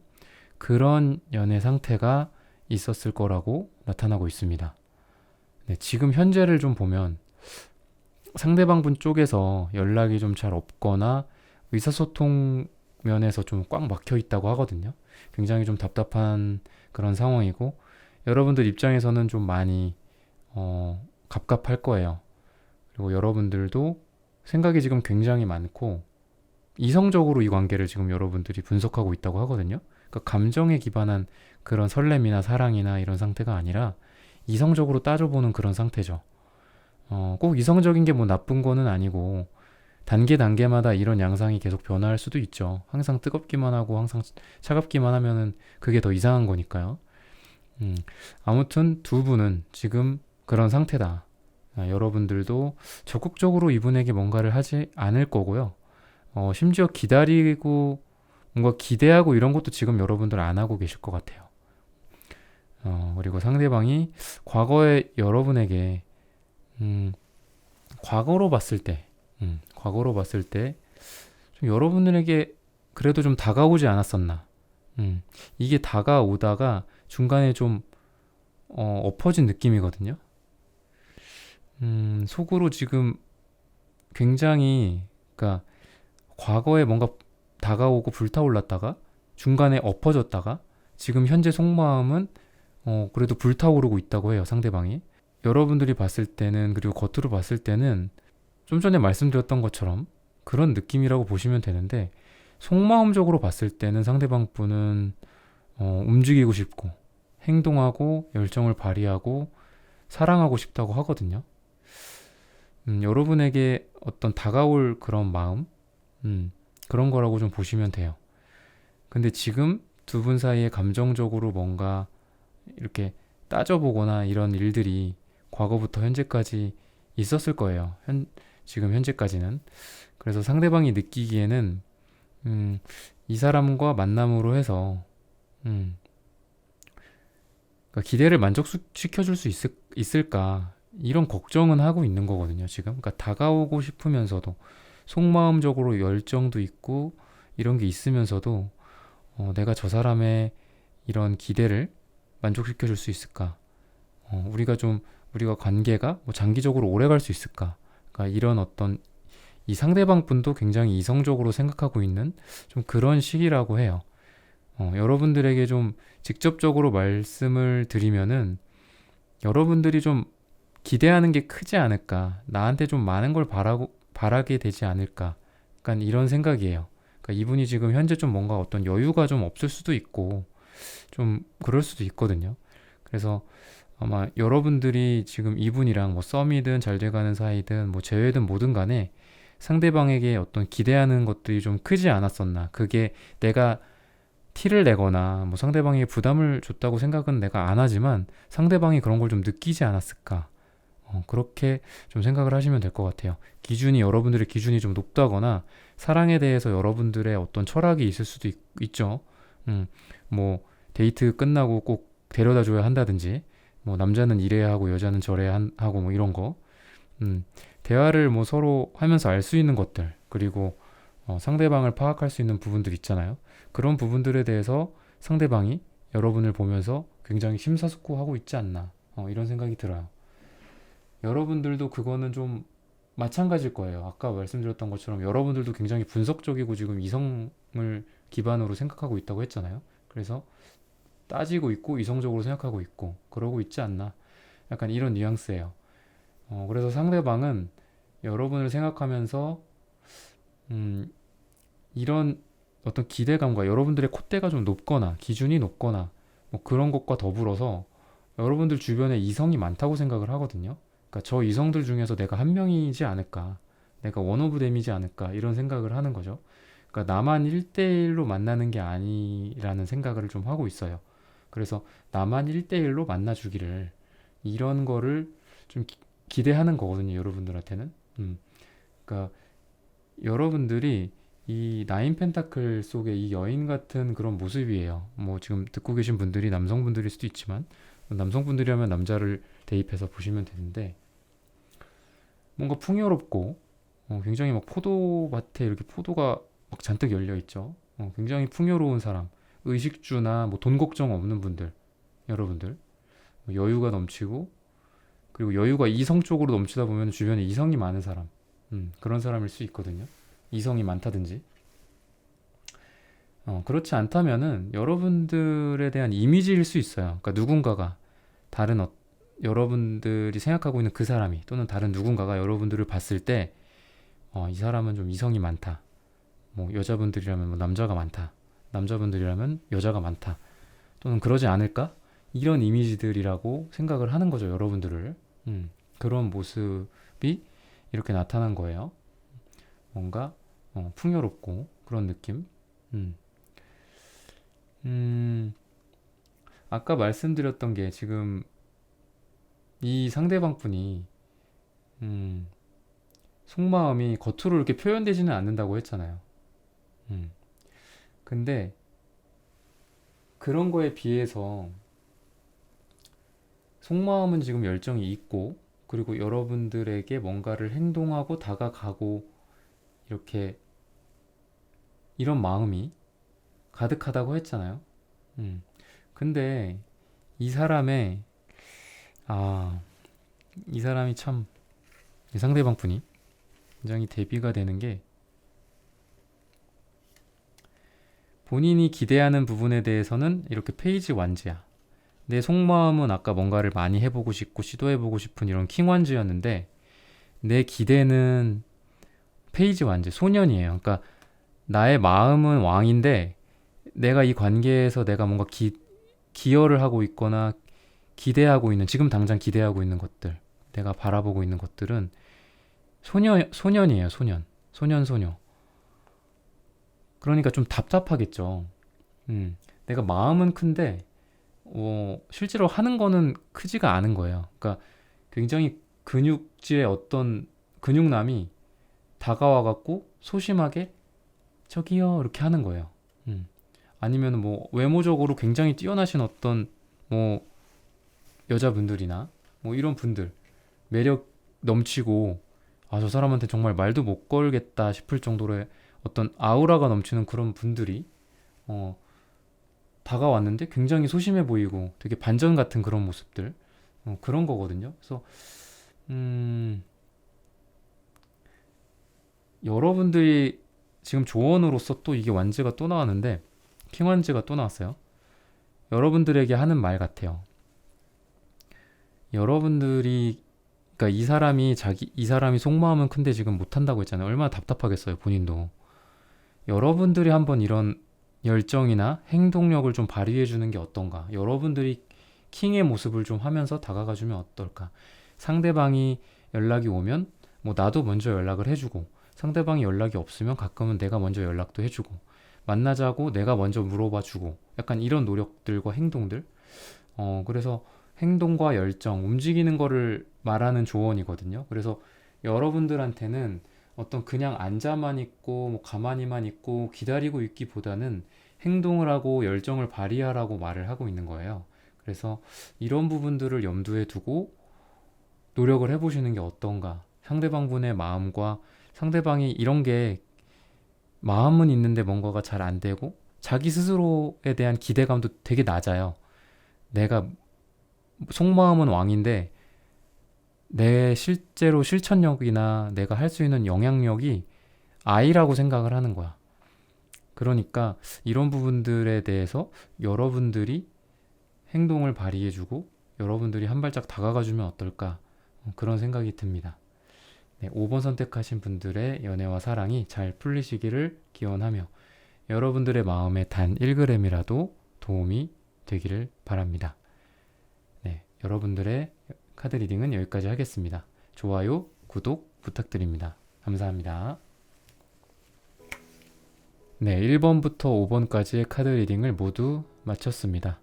Speaker 1: 그런 연애 상태가 있었을 거라고 나타나고 있습니다. 네, 지금 현재를 좀 보면 상대방 분 쪽에서 연락이 좀 잘 없거나 의사소통 면에서 좀 꽉 막혀 있다고 하거든요. 굉장히 좀 답답한 그런 상황이고, 여러분들 입장에서는 좀 많이 갑갑할 거예요. 그리고 여러분들도 생각이 지금 굉장히 많고 이성적으로 이 관계를 지금 여러분들이 분석하고 있다고 하거든요. 그러니까 감정에 기반한 그런 설렘이나 사랑이나 이런 상태가 아니라 이성적으로 따져보는 그런 상태죠. 꼭 이성적인 게 뭐 나쁜 거는 아니고 단계마다 이런 양상이 계속 변화할 수도 있죠. 항상 뜨겁기만 하고 항상 차갑기만 하면은 그게 더 이상한 거니까요. 아무튼 두 분은 지금 그런 상태다. 여러분들도 적극적으로 이분에게 뭔가를 하지 않을 거고요. 심지어 기다리고 뭔가 기대하고 이런 것도 지금 여러분들 안 하고 계실 것 같아요. 그리고 상대방이 과거에 여러분에게 과거로 봤을 때 좀 여러분들에게 그래도 좀 다가오지 않았었나. 이게 다가오다가 중간에 좀 엎어진 느낌이거든요. 속으로 지금 굉장히, 그러니까 과거에 뭔가 다가오고 불타올랐다가 중간에 엎어졌다가 지금 현재 속마음은 그래도 불타오르고 있다고 해요, 상대방이. 여러분들이 봤을 때는, 그리고 겉으로 봤을 때는 좀 전에 말씀드렸던 것처럼 그런 느낌이라고 보시면 되는데, 속마음적으로 봤을 때는 상대방 분은 움직이고 싶고 행동하고 열정을 발휘하고 사랑하고 싶다고 하거든요. 여러분에게 어떤 다가올 그런 마음, 그런 거라고 좀 보시면 돼요. 근데 지금 두 분 사이에 감정적으로 뭔가 이렇게 따져보거나 이런 일들이 과거부터 현재까지 있었을 거예요. 지금 현재까지는. 그래서 상대방이 느끼기에는 이 사람과 만남으로 해서 그러니까 기대를 만족시켜줄 수 있을까 이런 걱정은 하고 있는 거거든요, 지금. 그러니까 다가오고 싶으면서도 속마음적으로 열정도 있고 이런 게 있으면서도 내가 저 사람의 이런 기대를 만족시켜줄 수 있을까? 우리가 관계가 뭐 장기적으로 오래 갈 수 있을까? 그러니까 이런 어떤 이 상대방 분도 굉장히 이성적으로 생각하고 있는 좀 그런 시기라고 해요. 여러분들에게 좀 직접적으로 말씀을 드리면은 여러분들이 좀 기대하는 게 크지 않을까? 나한테 좀 많은 걸 바라게 되지 않을까? 약간 이런 생각이에요. 그러니까 이분이 지금 현재 좀 뭔가 어떤 여유가 좀 없을 수도 있고 좀 그럴 수도 있거든요. 그래서 아마 여러분들이 지금 이분이랑 뭐 썸이든 잘 돼가는 사이든 뭐 재회든 뭐든 간에 상대방에게 어떤 기대하는 것들이 좀 크지 않았었나. 그게 내가 티를 내거나 뭐 상대방에게 부담을 줬다고 생각은 내가 안 하지만 상대방이 그런 걸 좀 느끼지 않았을까. 그렇게 좀 생각을 하시면 될 것 같아요. 여러분들의 기준이 좀 높다거나 사랑에 대해서 여러분들의 어떤 철학이 있을 수도 있죠. 뭐 데이트 끝나고 꼭 데려다 줘야 한다든지, 뭐 남자는 이래야 하고 여자는 저래야 하고 뭐 이런 거. 대화를 뭐 서로 하면서 알 수 있는 것들, 그리고 상대방을 파악할 수 있는 부분들 있잖아요. 그런 부분들에 대해서 상대방이 여러분을 보면서 굉장히 심사숙고하고 있지 않나, 이런 생각이 들어요. 여러분들도 그거는 좀 마찬가지일 거예요. 아까 말씀드렸던 것처럼 여러분들도 굉장히 분석적이고 지금 이성을 기반으로 생각하고 있다고 했잖아요. 그래서 따지고 있고 이성적으로 생각하고 있고 그러고 있지 않나, 약간 이런 뉘앙스예요. 그래서 상대방은 여러분을 생각하면서 이런 어떤 기대감과 여러분들의 콧대가 좀 높거나 기준이 높거나 뭐 그런 것과 더불어서 여러분들 주변에 이성이 많다고 생각을 하거든요. 그러니까 저 이성들 중에서 내가 한 명이지 않을까, 내가 원 오브 댐이지 않을까, 이런 생각을 하는 거죠. 그러니까 나만 1대1로 만나는 게 아니라는 생각을 좀 하고 있어요. 그래서 나만 1대1로 만나주기를, 이런 거를 좀 기대하는 거거든요, 여러분들한테는. 그러니까 여러분들이 이 나인 펜타클 속의 이 여인 같은 그런 모습이에요. 뭐 지금 듣고 계신 분들이 남성분들일 수도 있지만, 남성분들이라면 남자를 대입해서 보시면 되는데, 뭔가 풍요롭고 굉장히 막 포도밭에 이렇게 포도가 막 잔뜩 열려 있죠. 굉장히 풍요로운 사람, 의식주나 뭐 돈 걱정 없는 분들, 여러분들 여유가 넘치고, 그리고 여유가 이성적으로 넘치다 보면 주변에 이성이 많은 사람, 그런 사람일 수 있거든요. 이성이 많다든지. 그렇지 않다면은 여러분들에 대한 이미지일 수 있어요. 그러니까 누군가가 다른 여러분들이 생각하고 있는 그 사람이, 또는 다른 누군가가 여러분들을 봤을 때 이 사람은 좀 이성이 많다. 뭐 여자분들이라면 뭐 남자가 많다. 남자분들이라면 여자가 많다. 또는 그러지 않을까? 이런 이미지들이라고 생각을 하는 거죠, 여러분들을. 그런 모습이 이렇게 나타난 거예요. 뭔가 풍요롭고 그런 느낌. 아까 말씀드렸던 게 지금 이 상대방 분이 속마음이 겉으로 이렇게 표현되지는 않는다고 했잖아요. 근데 그런 거에 비해서 속마음은 지금 열정이 있고, 그리고 여러분들에게 뭔가를 행동하고 다가가고, 이렇게 이런 마음이 가득하다고 했잖아요. 근데 이 사람의 이 사람이 참, 이 상대방 분이 굉장히 대비가 되는 게, 본인이 기대하는 부분에 대해서는 이렇게 페이지 완즈야. 내 속마음은 아까 뭔가를 많이 해보고 싶고 시도해보고 싶은 이런 킹완즈였는데 내 기대는 페이지 완즈, 소년이에요. 그러니까 나의 마음은 왕인데 내가 이 관계에서 내가 뭔가 기여를 하고 있거나 기대하고 있는, 지금 당장 기대하고 있는 것들, 내가 바라보고 있는 것들은 소년이에요. 소녀. 그러니까 좀 답답하겠죠. 내가 마음은 큰데 실제로 하는 거는 크지가 않은 거예요. 그러니까 굉장히 근육질의 어떤 근육남이 다가와 갖고 소심하게 저기요 이렇게 하는 거예요. 아니면 뭐 외모적으로 굉장히 뛰어나신 어떤 뭐 여자분들이나 뭐 이런 분들, 매력 넘치고 저 사람한테 정말 말도 못 걸겠다 싶을 정도로의 어떤 아우라가 넘치는 그런 분들이 다가왔는데 굉장히 소심해 보이고 되게 반전 같은 그런 모습들, 그런 거거든요. 그래서 여러분들이 지금 조언으로서 또 이게 완즈가 또 나왔는데, 킹완즈가 또 나왔어요. 여러분들에게 하는 말 같아요. 여러분들이, 그러니까 이 사람이 속마음은 큰데 지금 못한다고 했잖아요. 얼마나 답답하겠어요, 본인도. 여러분들이 한번 이런 열정이나 행동력을 좀 발휘해 주는 게 어떤가. 여러분들이 킹의 모습을 좀 하면서 다가가 주면 어떨까. 상대방이 연락이 오면 뭐 나도 먼저 연락을 해주고, 상대방이 연락이 없으면 가끔은 내가 먼저 연락도 해주고, 만나자고 내가 먼저 물어봐 주고, 약간 이런 노력들과 행동들. 그래서 행동과 열정, 움직이는 거를 말하는 조언이거든요. 그래서 여러분들한테는 어떤 그냥 앉아만 있고 뭐 가만히만 있고 기다리고 있기보다는 행동을 하고 열정을 발휘하라고 말을 하고 있는 거예요. 그래서 이런 부분들을 염두에 두고 노력을 해보시는 게 어떤가. 상대방 분의 마음과, 상대방이 이런 게 마음은 있는데 뭔가가 잘 안 되고 자기 스스로에 대한 기대감도 되게 낮아요. 내가 속마음은 왕인데 내 실제로 실천력이나 내가 할 수 있는 영향력이 아이라고 생각을 하는 거야. 그러니까 이런 부분들에 대해서 여러분들이 행동을 발휘해주고 여러분들이 한 발짝 다가가주면 어떨까, 그런 생각이 듭니다. 네, 5번 선택하신 분들의 연애와 사랑이 잘 풀리시기를 기원하며 여러분들의 마음에 단 1g이라도 도움이 되기를 바랍니다. 네, 여러분들의 카드 리딩은 여기까지 하겠습니다. 좋아요, 구독 부탁드립니다. 감사합니다. 네, 1번부터 5번까지의 카드 리딩을 모두 마쳤습니다.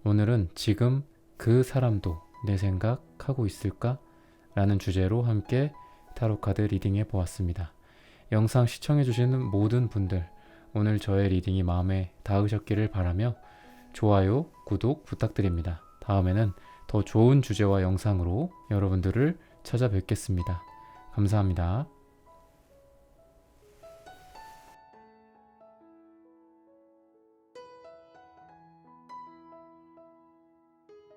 Speaker 1: 오늘은 지금 그 사람도 내 생각하고 있을까? 라는 주제로 함께 타로 카드 리딩해 보았습니다. 영상 시청해주시는 모든 분들, 오늘 저의 리딩이 마음에 닿으셨기를 바라며 좋아요, 구독 부탁드립니다. 다음에는 더 좋은 주제와 영상으로 여러분들을 찾아뵙겠습니다. 감사합니다.